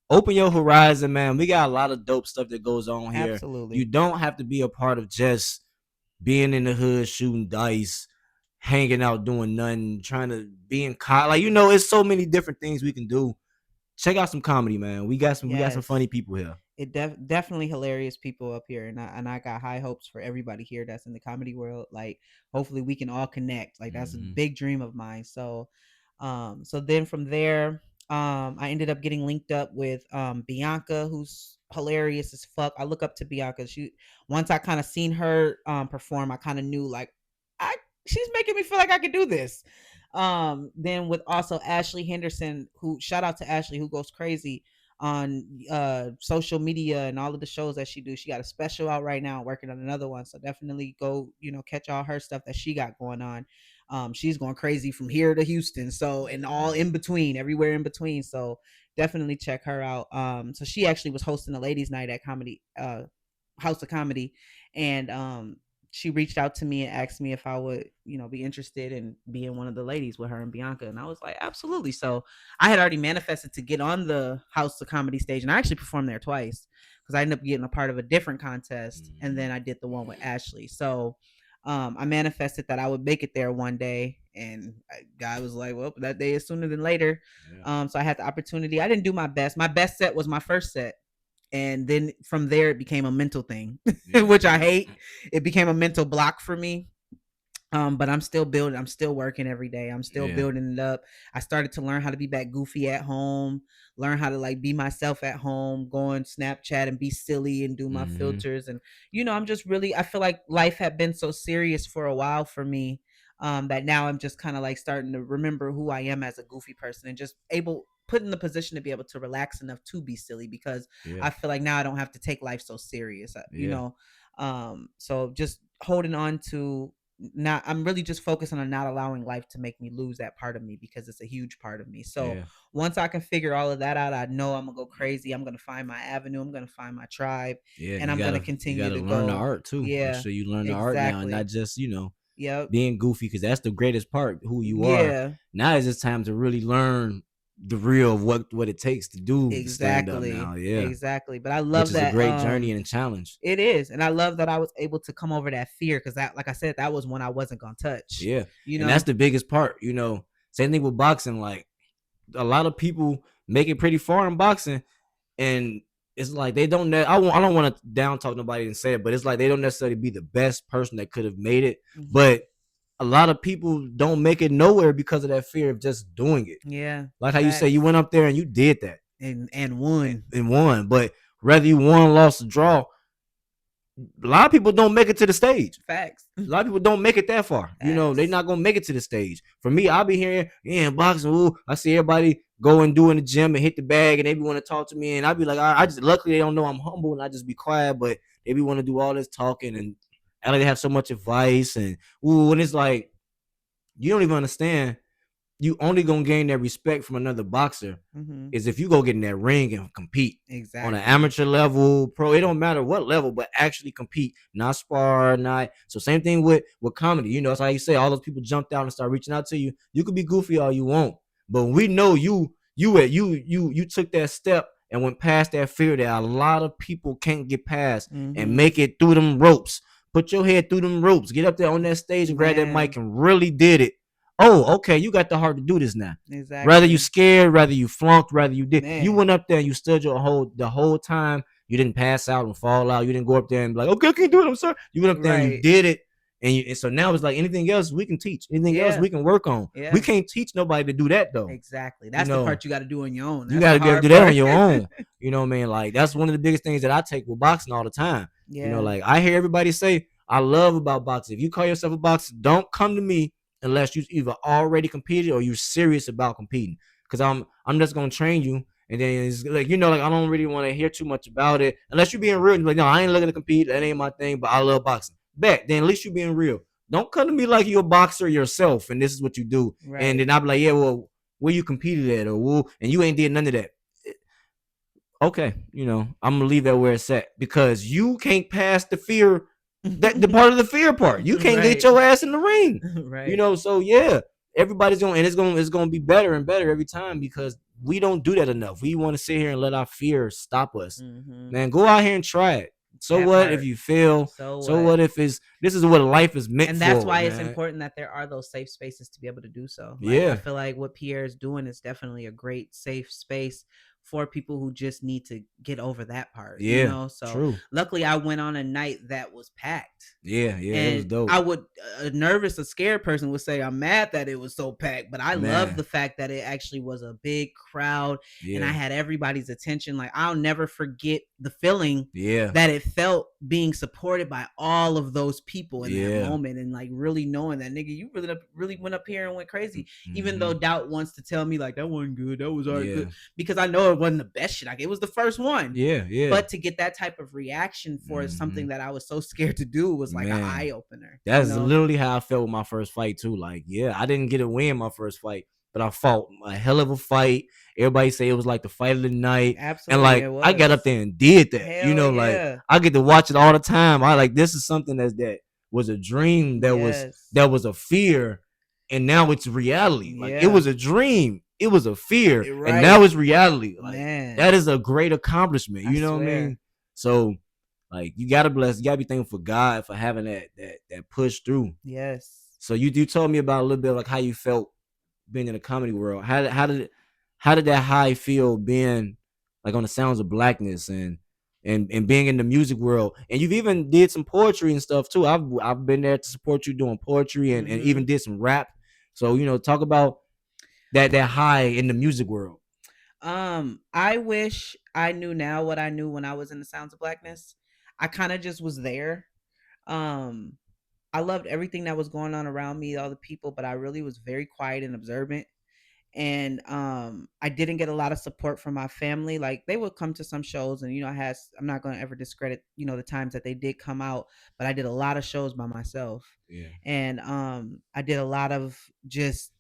Open your horizon, man. We got a lot of dope stuff that goes on here. You absolutely. don't have to be a part of just being in the hood shooting dice, hanging out doing nothing, trying to be in like it's so many different things we can do. Check out some comedy, man. We got some Yes. funny people here. Definitely hilarious people up here, and I got high hopes for everybody here that's in the comedy world. Like, hopefully we can all connect. Like, that's a Mm-hmm. big dream of mine. So, so then from there, I ended up getting linked up with Bianca, who's hilarious as fuck. I look up to Bianca. She Once I kind of seen her perform, I kind of knew like I she's making me feel like I could do this. Then with also Ashley Henderson, who shout out to Ashley, who goes crazy on social media and all of the shows that she do. She got a special out right now, working on another one. So definitely go, catch all her stuff that she got going on. She's going crazy from here to Houston, so, and all in between, everywhere in between. So definitely check her out. So she actually was hosting a ladies' night at Comedy House of Comedy, and she reached out to me and asked me if I would, be interested in being one of the ladies with her and Bianca. And I was like, absolutely. So I had already manifested to get on the House of Comedy stage, and I actually performed there twice because I ended up getting a part of a different contest, and then I did the one with Ashley. So I manifested that I would make it there one day, and God was like, "Well, that day is sooner than later." Yeah. So I had the opportunity. I didn't do my best. My best set was my first set, and then from there it became a mental thing, Yeah. which I hate. It became a mental block for me. But I'm still building. I'm still working every day. I'm still Yeah. building it up. I started to learn how to be back goofy at home, learn how to like be myself at home, go on Snapchat and be silly and do my Mm-hmm. filters. And, I'm just really, I feel like life had been so serious for a while for me, that now I'm just kind of like starting to remember who I am as a goofy person and just put in the position to be able to relax enough to be silly, because Yeah. I feel like now I don't have to take life so serious, Yeah. so just holding on to, not I'm really just focusing on not allowing life to make me lose that part of me, because it's a huge part of me. So Yeah. once I can figure all of that out, I know I'm gonna go crazy. I'm gonna find my avenue. I'm gonna find my tribe, Yeah. and You I'm gonna gotta you continue gotta to learn the go. art too. Make Yeah, sure you learn the art now, and not exactly. just Yep. being goofy, because that's the greatest part, who you are. Yeah, Now is it's time to really learn the real of what it takes to do stand up now. exactly. Yeah. Exactly. But I Which love is a that. great journey and a challenge. It is, and I love that I was able to come over that fear, because that, like I said, that was when I wasn't gonna touch. Yeah. You And that's know. the biggest part. Same thing with boxing. Like, a lot of people make it pretty far in boxing, and it's like they don't. I don't want to down talk nobody and say it, but it's like they don't necessarily be the best person that could have made it. Hmm. But a lot of people don't make it nowhere because of that fear of just doing it. Yeah. Like how you say you Facts. went up there and you did that And won. and won, but whether you won, lost, or draw, a lot of people don't make it to the stage. Facts. A lot of people don't make it that far. They're Facts. not gonna make it to the stage. For me, I'll be hearing, yeah, boxing. Ooh, I see everybody go and do in the gym and hit the bag, and they be want to talk to me, and I'll be like, I just luckily they don't know I'm humble, and I just be quiet. But they be want to do all this talking, and I like they have so much advice, and ooh, and it's like you don't even understand. You only gonna gain that respect from another boxer Hmm. is if you go get in that ring and compete on an Exactly. amateur level, pro. It don't matter what level, but actually compete, not spar, not. So same thing with comedy. It's like you say, all those people jumped out and start reaching out to you. You could be goofy all you want, but we know you took that step and went past that fear that a lot of people can't get past and Hmm. make it through them ropes. Put your head through them ropes. Get up there on that stage and grab that mic Man. and really did it. Oh, okay, you got the heart to do this now. Rather you Exactly. scared, rather you flunked, rather you did. You Man. went up there and you stood the whole time. You didn't pass out and fall out. You didn't go up there and be like, okay, I can't do it. I'm sorry. You went up there and you Right. did it. And so now it's like anything else we can teach, anything else Yeah. we can work on. We Yeah. can't teach nobody to do that though. Exactly. You That's the know, part you got to do on your own. you That's got the to be able to hard do that on part. your own. You know what I mean? Like that's one of the biggest things that I take with boxing all the time. Yeah. Like I hear everybody say, I love about boxing. If you call yourself a boxer, don't come to me unless you either already competed or you're serious about competing. Because I'm just gonna train you, and then it's like like I don't really want to hear too much about it unless you're being real. You're like, no, I ain't looking to compete. That ain't my thing. But I love boxing. Bet then at least you're being real. Don't come to me like you're a boxer yourself and this is what you do. And Right. then I'll be like, yeah, well, where you competed at or and you ain't did none of that. Okay, I'm gonna leave that where it's at because you can't pass the fear, that the part of the fear part. You can't get Right. your ass in the ring. Right. So yeah, everybody's going and it's gonna be better and better every time because we don't do that enough. We want to sit here and let our fear stop us. Hmm. Man, go out here and try it. So That what if part. you fail? So So what? what if it's this is what life is meant And that's for, why it's man. important that there are those safe spaces to be able to do so. Like I Yeah, feel like what Pierre is doing is definitely a great safe space for people who just need to get over that part, you yeah, know? So true. luckily I went on a night that was packed. Yeah, yeah, it was And dope, I would a nervous, a scared person would say I'm mad that it was so packed, but I love man. the fact that it actually was a big crowd and I Yeah, had everybody's attention. Like I'll never forget the feeling yeah, that it felt being supported by all of those people in that yeah. moment, and like really knowing that nigga, you really went up here and went crazy. Even Mm-hmm. though doubt wants to tell me like that wasn't good, that was already good, Yeah, because I know it wasn't the best shit. Like it was the first one, yeah, yeah. but to get that type of reaction for Mm-hmm. something that I was so scared to do was like an eye Man, opener, you that's know? literally how I felt with my first fight too. Like, yeah, I didn't get a win my first fight, but I fought a hell of a fight. Everybody say it was like the fight of the night, and Absolutely, like it I got up was. there and did that. You Hell know, like yeah. I get to watch it all the time. I like this is something that was a dream Yes. that was a fear, and now it's reality. Like it Yeah. was a dream, it was a fear, and now Right. it's reality. Like Man, that is a great accomplishment. I You know what I swear. mean? So like you gotta be thankful for God for having that push through. Yes. So you told me about a little bit like how you felt being in the comedy world. How did that high feel being like on the Sounds of Blackness and being in the music world? And you've even did some poetry and stuff too. I've been there to support you doing poetry and even Mhm. did some rap. So talk about that high in the music world. I wish I knew now what I knew when I was in the Sounds of Blackness. I kind of just was there. Um, I loved everything that was going on around me, all the people, but I really was very quiet and observant. And I didn't get a lot of support from my family. Like they would come to some shows, and I'm not going to ever discredit the times that they did come out, but I did a lot of shows by myself. Yeah. And I did a lot of just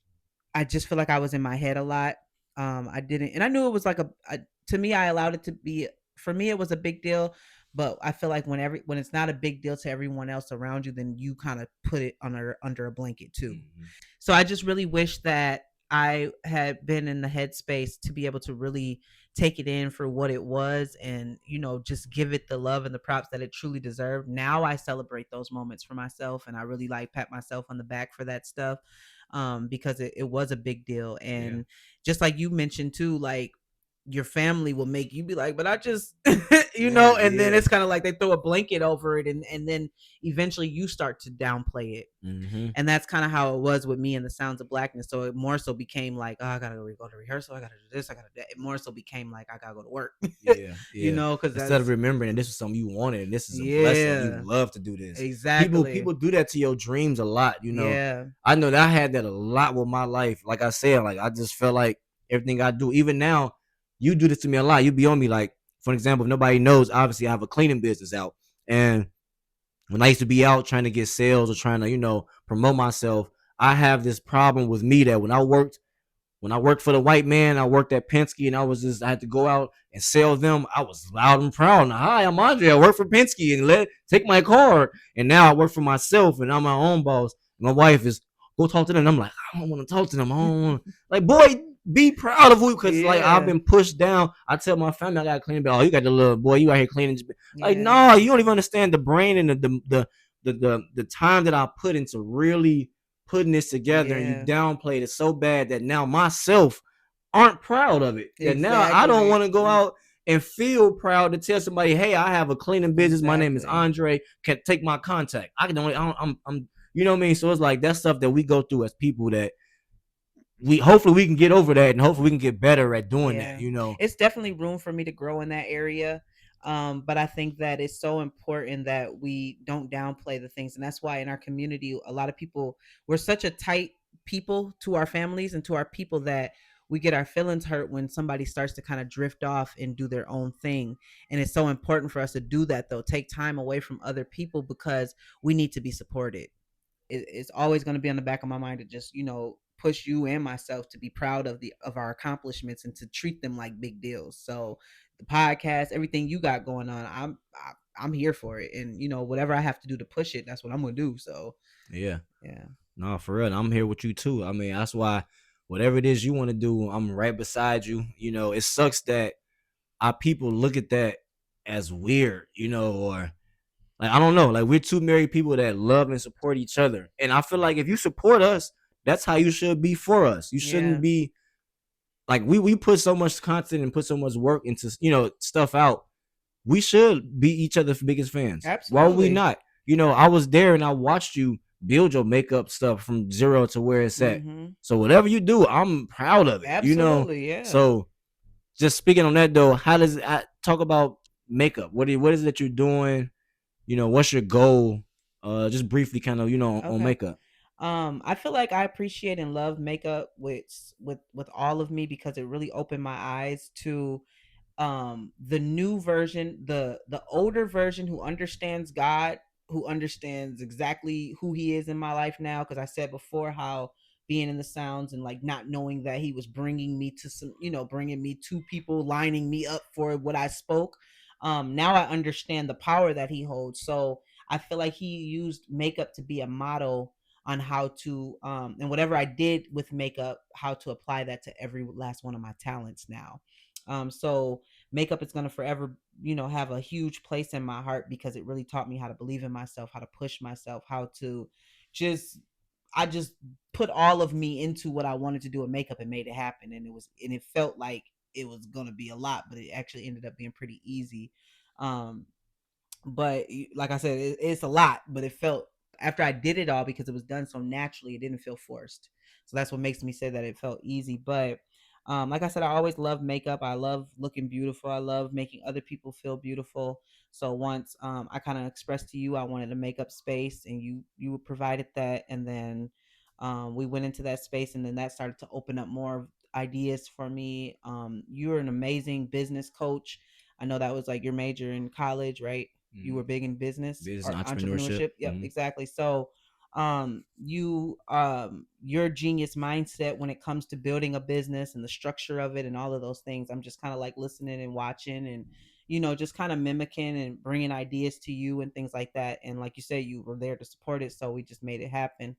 I just feel like I was in my head a lot. I didn't, and I knew it was like to me, I allowed it to be. For me, it was a big deal, but I feel like when it's not a big deal to everyone else around you, then you kind of put it under a blanket too. Mm-hmm. So I just really wish that I had been in the headspace to be able to really take it in for what it was, and just give it the love and the props that it truly deserved. Now I celebrate those moments for myself, and I really like pat myself on the back for that stuff, because it was a big deal. Yeah. And just like you mentioned too, like your family will make you be like, but I just Yeah. and then Yeah. it's kind of like they throw a blanket over it, and then eventually you start to downplay it. Mm-hmm. And that's kind of how it was with me in the Sounds of Blackness. So it more so became like, oh, I gotta go to rehearsal, I gotta do this, I gotta do that. It more so became like I gotta go to work. Yeah, yeah. Because Instead of that's remembering that this was something you wanted and this is a blessing, you yeah, love to do this. People exactly, do that to your dreams a lot. yeah, I know that I had that a lot with my life. Like I said, like I just felt like everything I do, even now, you do this to me a lot. You be on me like, for example, if nobody knows, obviously I have a cleaning business out. And when I used to be out trying to get sales or trying to, promote myself, I have this problem with me that when I worked for the white man, I worked at Penske, and I had to go out and sell them. I was loud and proud. Now, hi, I'm Andre. I work for Penske, and take my card. And now I work for myself, and I'm my own boss. My wife is go talk to them. And I'm like, I don't want to talk to them. I don't want to. Like, boy, be proud of who, because like I've yeah, been pushed down. I tell my family I got to clean. Oh, you got the little boy. You out here cleaning. Like, yeah, no, you don't even understand the brain and the time that I put into really putting this together, and you yeah, downplayed it so bad that now myself aren't proud of it. That now I don't exactly, want to go out and feel proud to tell somebody, "Hey, I have a cleaning business. My name is exactly. Andre. Can take my contact." I can only, I'm, you know what I mean. So it's like that stuff that we go through as people that we hopefully we can get over that, and hopefully we can get better at doing that. Yeah, it's definitely room for me to grow in that area. But I think that it's so important that we don't downplay the things. And that's why in our community, a lot of people, we're such a tight people to our families and to our people that we get our feelings hurt when somebody starts to kind of drift off and do their own thing. And it's so important for us to do that, though, take time away from other people, because we need to be supported. It's always going to be on the back of my mind to just push you and myself to be proud of our accomplishments and to treat them like big deals. So the podcast, everything you got going on, I'm here for it, and whatever I have to do to push it, that's what I'm gonna do. So Yeah. yeah, No, for real. I'm here with you too. I mean, that's why whatever it is you want to do, I'm right beside you. It sucks that our people look at that as weird, or like I don't know, like we're two married people that love and support each other. And I feel like if you support us, that's how you should be for us. You shouldn't Yeah, be like we put so much content and put so much work into stuff out. We should be each other's biggest fans. Why would we absolutely. not? I was there and I watched you build your makeup stuff from zero to where it's at. Hmm. So whatever you do, I'm proud of it. Absolutely, yeah. So just speaking on that though, how does I talk about makeup? What is it that you're doing? What's your goal? Just briefly, kind of, on Okay. makeup. I feel like I appreciate and love makeup with all of me because it really opened my eyes to the new version, the older version who understands God, who understands exactly who he is in my life now, because I said before how being in the sounds and like not knowing that he was bringing me to some, bringing me to people, lining me up for what I spoke. Now I understand the power that he holds. So I feel like he used makeup to be a model on how to and whatever I did with makeup, how to apply that to every last one of my talents now. So makeup is going to forever, have a huge place in my heart because it really taught me how to believe in myself, how to push myself, how to just I just put all of me into what I wanted to do with makeup and made it happen. And it felt like it was going to be a lot, but it actually ended up being pretty easy. Um, but like I said, it's a lot, but it felt after I did it all because it was done so naturally, it didn't feel forced. So that's what makes me say that it felt easy. But like I said, I always love makeup. I love looking beautiful. I love making other people feel beautiful. So once I kind of expressed to you I wanted a makeup space, and you provided that, and then we went into that space, and then that started to open up more ideas for me. You're an amazing business coach. I know that was like your major in college, right? You were Mm. big in business Business or and entrepreneurship. entrepreneurship. Yep, exactly. So your genius mindset when it comes to building a business and the structure of it and all of those things, I'm just kind of like listening and watching and just kind of mimicking and bringing ideas to you and things like that. And like you said, you were there to support it, so we just made it happen.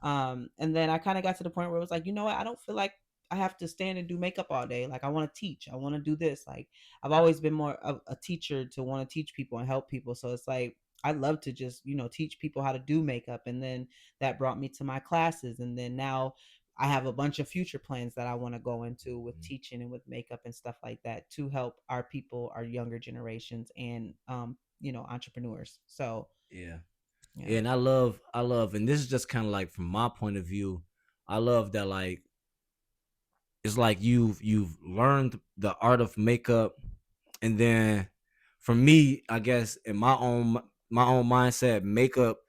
And then I kind of got to the point where it was like, you know what, I don't feel like I have to stand and do makeup all day. Like I want to teach, I want to do this. Like I've always been more of a teacher to want to teach people and help people. So it's like I love to just teach people how to do makeup. And then that brought me to my classes, and then now I have a bunch of future plans that I want to go into with teaching and with makeup and stuff like that to help our people, our younger generations, and entrepreneurs. So Yeah. yeah. Yeah, and I love, and this is just kind of like from my point of view. I love that, like, it's like you've learned the art of makeup, and then for me, I guess in my own mindset, makeup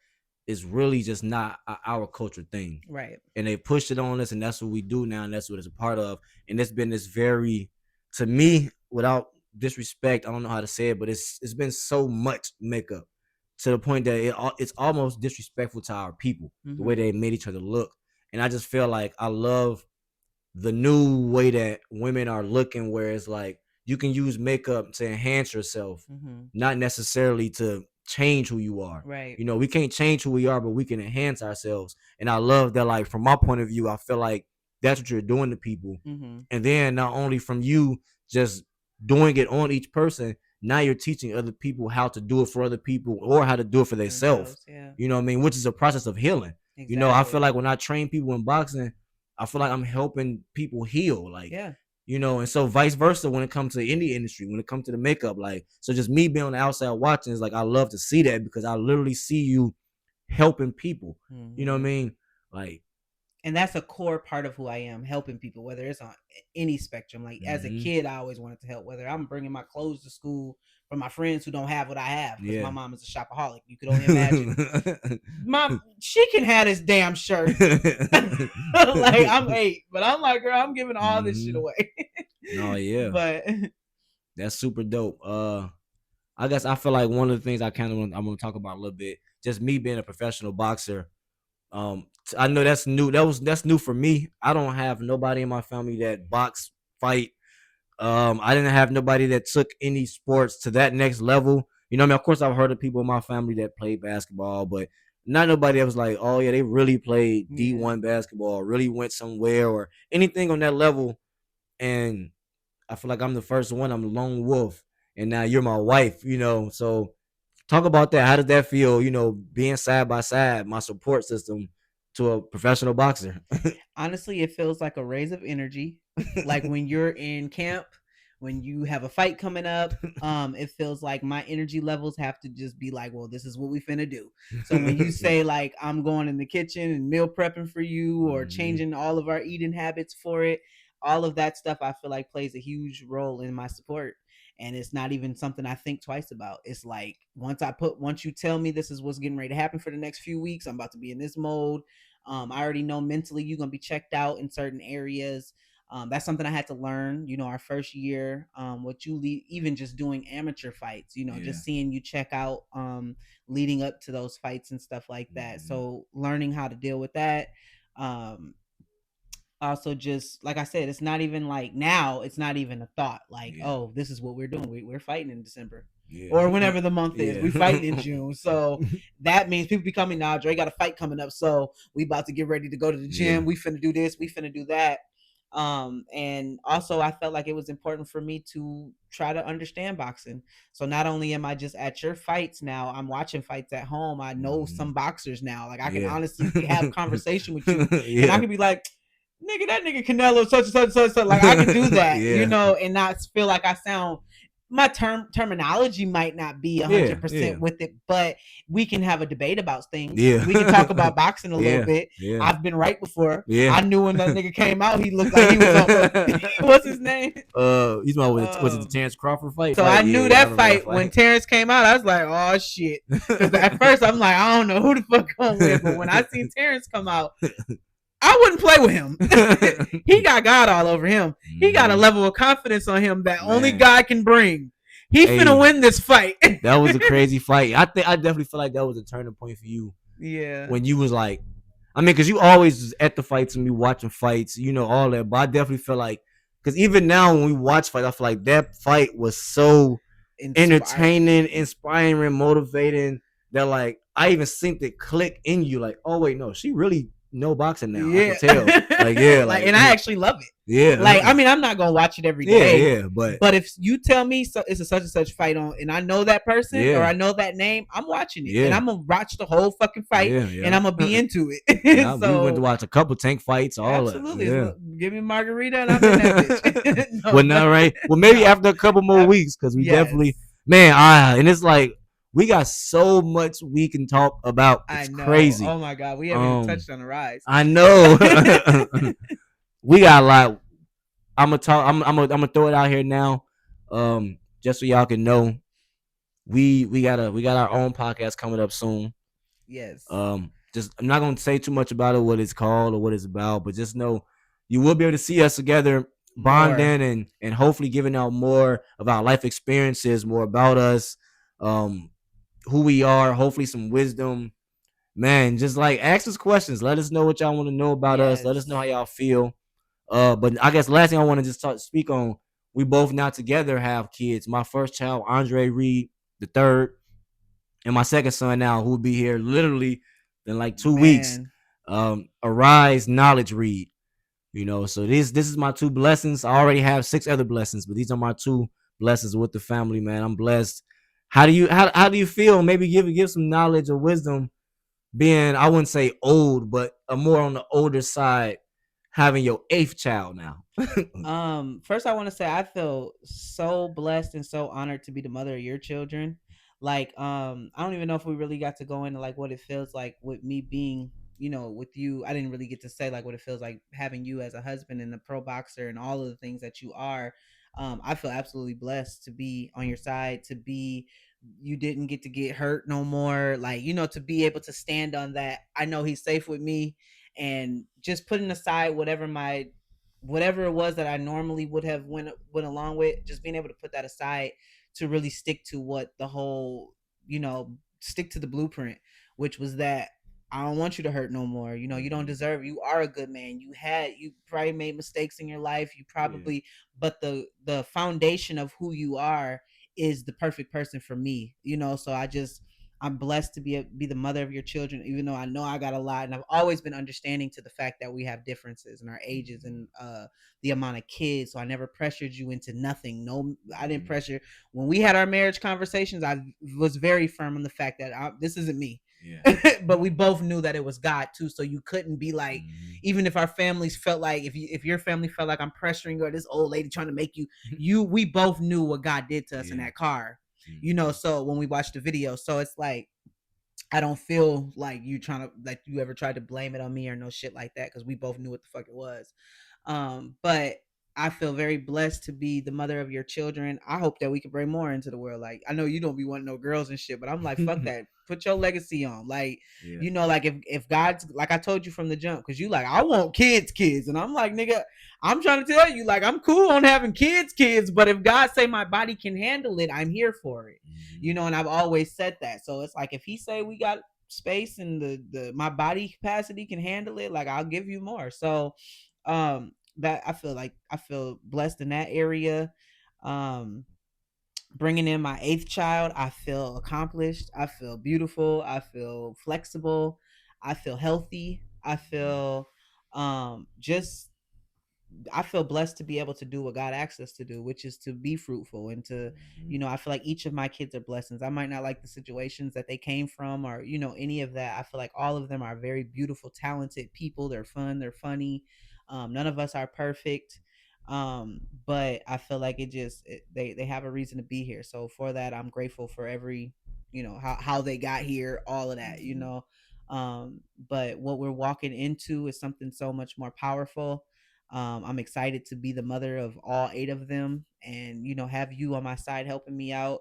is really just not our culture thing, Right. and they pushed it on us, and that's what we do now, and that's what it's a part of. And it's been this very, to me, without disrespect, I don't know how to say it, but it's been so much makeup to the point that it's almost disrespectful to our people, the way Mm-hmm. they made each other look. And I just feel like I love the new way that women are looking, where it's like you can use makeup to enhance yourself, Mm-hmm. not necessarily to change who you are. Right. We can't change who we are, but we can enhance ourselves. And I love that, like, from my point of view, I feel like that's what you're doing to people. Mm-hmm. And then not only from you just doing it on each person, now you're teaching other people how to do it for other people, or how to do it for For themselves. themselves, yeah. You know what I mean? Which is a process of healing. I feel Exactly. like when I train people in boxing, I feel like I'm helping people heal. Like, Yeah. and so vice versa when it comes to any industry, when it comes to the makeup. Like, so just me being on the outside watching is like, I love to see that, because I literally see you helping people. You know what I Mm-hmm. mean? Like, And that's a core part of who I am, helping people, whether it's on any spectrum. Like as a mm-hmm. kid, I always wanted to help, whether I'm bringing my clothes to school for my friends who don't have what I have, because my Yeah. mom is a shopaholic. You could only imagine. Mom, she can have this damn shirt. Like I'm 8, but I'm like, girl, I'm giving all this shit hmm away. No, yeah, But that's super dope. I guess I feel like one of the things I'm gonna talk about a little bit, just me being a professional boxer. I know that's new. That's new for me. I don't have nobody in my family that box, fight. I didn't have nobody that took any sports to that next level. I mean, of course, I've heard of people in my family that played basketball, but not nobody that was like, oh yeah, they really played yeah. D1 basketball, really went somewhere or anything on that level. And I feel like I'm the first one. I'm the lone wolf, and now you're my wife. So talk about that. How does that feel? Being side by side, my support system to a professional boxer. Honestly, it feels like a raise of energy. Like when you're in camp, when you have a fight coming up, it feels like my energy levels have to just be like, well, this is what we finna do. So when you say like I'm going in the kitchen and meal prepping for you or Mhm. changing all of our eating habits for it, all of that stuff I feel like plays a huge role in my support. And it's not even something I think twice about. It's like once you tell me this is what's getting ready to happen for the next few weeks, I'm about to be in this mode. I already know mentally you're gonna be checked out in certain areas. That's something I had to learn. Our first year, even just doing amateur fights. Yeah. Just seeing you check out, leading up to those fights and stuff like that. Mhm. So learning how to deal with that. Um, Also, just like I said, it's not even like now, it's not even a thought like, Yeah. oh, this is what we're doing. We're fighting in December Yeah. or whenever the month is. Yeah. We fighting in June. So that means people be coming now. Dre got a fight coming up. So we about to get ready to go to the Yeah. gym. We finna do this. We finna do that. And also I felt like it was important for me to try to understand boxing. So not only am I just at your fights now, I'm watching fights at home. I know Mhm. some boxers now. Like I can Yeah. honestly have conversation with you and I Yeah. can be like, nigga, that nigga Canelo, such and such and such, and such. Like I could do that, Yeah. and not feel like I sound. My terminology might not be Yeah. Yeah. 100% with it, but we can have a debate about things. Yeah. We can talk about boxing a little Yeah. bit. Yeah. I've been right before. Yeah. I knew when that nigga came out, he looked like he was on. What's his name? He's my was it the Um, Terrence Crawford fight? so I Yeah, knew yeah, I that remember that fight when fight. Terrence came out. I was like, oh shit, because at first I'm like, I don't know who the fuck gonna win, but when I seen Terrence come out, I wouldn't play with him. He got God all over him. He got a Mhm. level of confidence on him that only Man, God can bring. He finna hey, win this fight. that was a crazy fight. I definitely feel like that was a turning point for you Yeah. when you was like, I mean, because you always was at the fights and me watching fights, all that. But I definitely feel like, because even now when we watch fights, I feel like that fight was so Inspiring. entertaining, inspiring, motivating that like I even synced it click in you like, oh wait, no, she really know boxing now. I can Yeah. tell. Like yeah, Like, like and I actually love it. yeah, Like, I mean, I'm not gonna watch it every yeah, day, yeah, but but if you tell me so it's a such and such fight on, and I know that person or yeah, I know that name, I'm watching it, and yeah, I'm gonna watch the whole fucking fight, yeah, and yeah, I'm gonna be into it. yeah. We went to So watch a couple tank fights, all that. absolutely, Yeah. give me a margarita, and I'm in that bitch. No, Well, but not right. Well, maybe no, after a couple more weeks, because we yes, definitely, man, and it's like we got so much we can talk about. I It's know. crazy. Oh my god, we haven't even Um, touched on the rise. I know. We got a lot. I'm gonna talk. I'm gonna throw it out here now. Just so y'all can know, we got our own podcast coming up soon. Yes, Just I'm not gonna say too much about it, what it's called or what it's about, but just know you will be able to see us together, more. bonding and hopefully giving out more of our life experiences, more about us, um, who we are, hopefully some wisdom. Man, just like ask us questions. Let us know what y'all want to know about us. Let us know how Yes, y'all feel. But I guess the last thing I want to just speak on, we both now together have kids. My first child, Andre Reed, the third, and my second son now, who will be here literally in like 2 weeks. man. Arise, knowledge, Reed. So this is my two blessings. I already have six other blessings, but these are my two blessings with the family, man. I'm blessed. How do you feel? Maybe give some knowledge or wisdom, being I wouldn't say old, but a more on the older side, having your eighth child now. First I want to say I feel so blessed and so honored to be the mother of your children. Like, I don't even know if we really got to go into like what it feels like with me being, with you. I didn't really get to say like what it feels like having you as a husband and a pro boxer and all of the things that you are. I feel absolutely blessed to be on your side, to be you didn't get hurt no more. Like, to be able to stand on that. I know he's safe with me, and just putting aside whatever it was that I normally would have went along with, just being able to put that aside to really stick to what the whole, stick to the blueprint, which was that I don't want you to hurt no more. You don't Mhm. deserve. You are a good man. You probably made mistakes in your life. You Yeah. probably, but the foundation of who you are is the perfect person for me. So I'm blessed to be the mother of your children, even though I know I got a lot, and I've always been understanding to the fact that we have differences in our ages and the amount of kids. So I never pressured you into nothing. No, I didn't pressure. When we had our marriage conversations, I was very firm on the fact that this isn't me. Yeah. But we both knew that it was God too. So you couldn't be like, even if our families felt like, if your family felt like I'm pressuring you or this old lady trying to make we both knew what God did to us in that car. So when we watched the video, so it's like I don't feel like you trying to, like, you ever tried to blame it on me or no shit like that, because we both knew what the fuck it was. But I feel very blessed to be the mother of your children. I hope that we can bring more into the world. Like, I know you don't be wanting no girls and shit, but I'm like, fuck that. Put your legacy on. Like, like if God's, like I told you from the jump, because you like, I want kids. And I'm like, nigga, I'm trying to tell you, like, I'm cool on having kids, but if God say my body can handle it, I'm here for it. And I've always said that. So it's like, if he say we got space and the my body capacity can handle it, like, I'll give you more. So that I feel blessed in that area. um Bringing in my eighth child, I feel accomplished, I feel beautiful, I feel flexible, I feel healthy, I feel just I feel blessed to be able to do what God asks us to do, which is to be fruitful and to, I feel like each of my kids are blessings. I might not like the situations that they came from or, any of that. I feel like all of them are very beautiful, talented people. They're fun, they're funny. None of us are perfect. But I feel like they have a reason to be here. So for that, I'm grateful for every, how they got here, all of that. But what we're walking into is something so much more powerful. I'm excited to be the mother of all eight of them, and have you on my side helping me out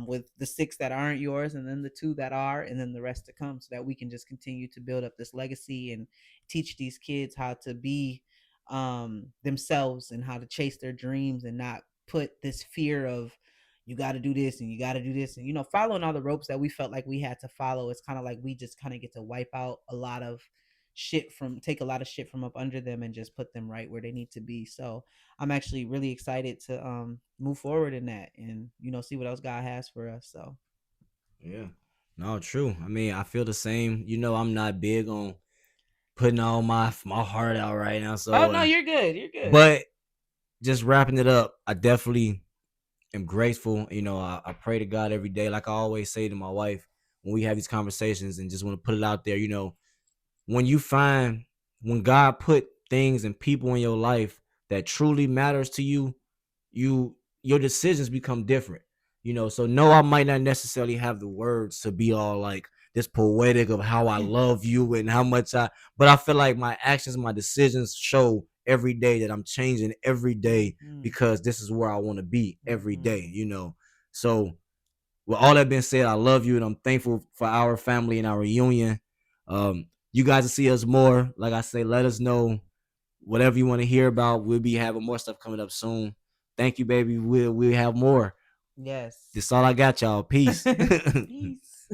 with the six that aren't yours, and then the two that are, and then the rest to come, so that we can just continue to build up this legacy and teach these kids how to be themselves and how to chase their dreams and not put this fear of you got to do this and you got to do this, and following all the ropes that we felt like we had to follow. It's kind of like we just kind of get to wipe out a lot of shit from take a lot of shit from up under them and just put them right where they need to be. So I'm actually really excited to move forward in that and see what else God has for us. So Yeah. No, true. I mean, I feel the same. I'm not big on putting all my heart out right now. oh So, no, you're good, you're good. but just wrapping it up, I definitely am grateful. I pray to God every day, like I always say to my wife when we have these conversations, and just want to put it out there. When you find when God put things and people in your life that truly matters to you, your decisions become different. So no, I might not necessarily have the words to be all like this poetic of how I love you and how much but I feel like my actions, my decisions show every day that I'm changing every day, because this is where I want to be every day. So with all that being said, I love you and I'm thankful for our family and our reunion. You guys will see us more. Like I say, let us know whatever you want to hear about. We'll be having more stuff coming up soon. Thank you, baby. We'll have more. Yes. That's all I got, y'all. Peace. Peace.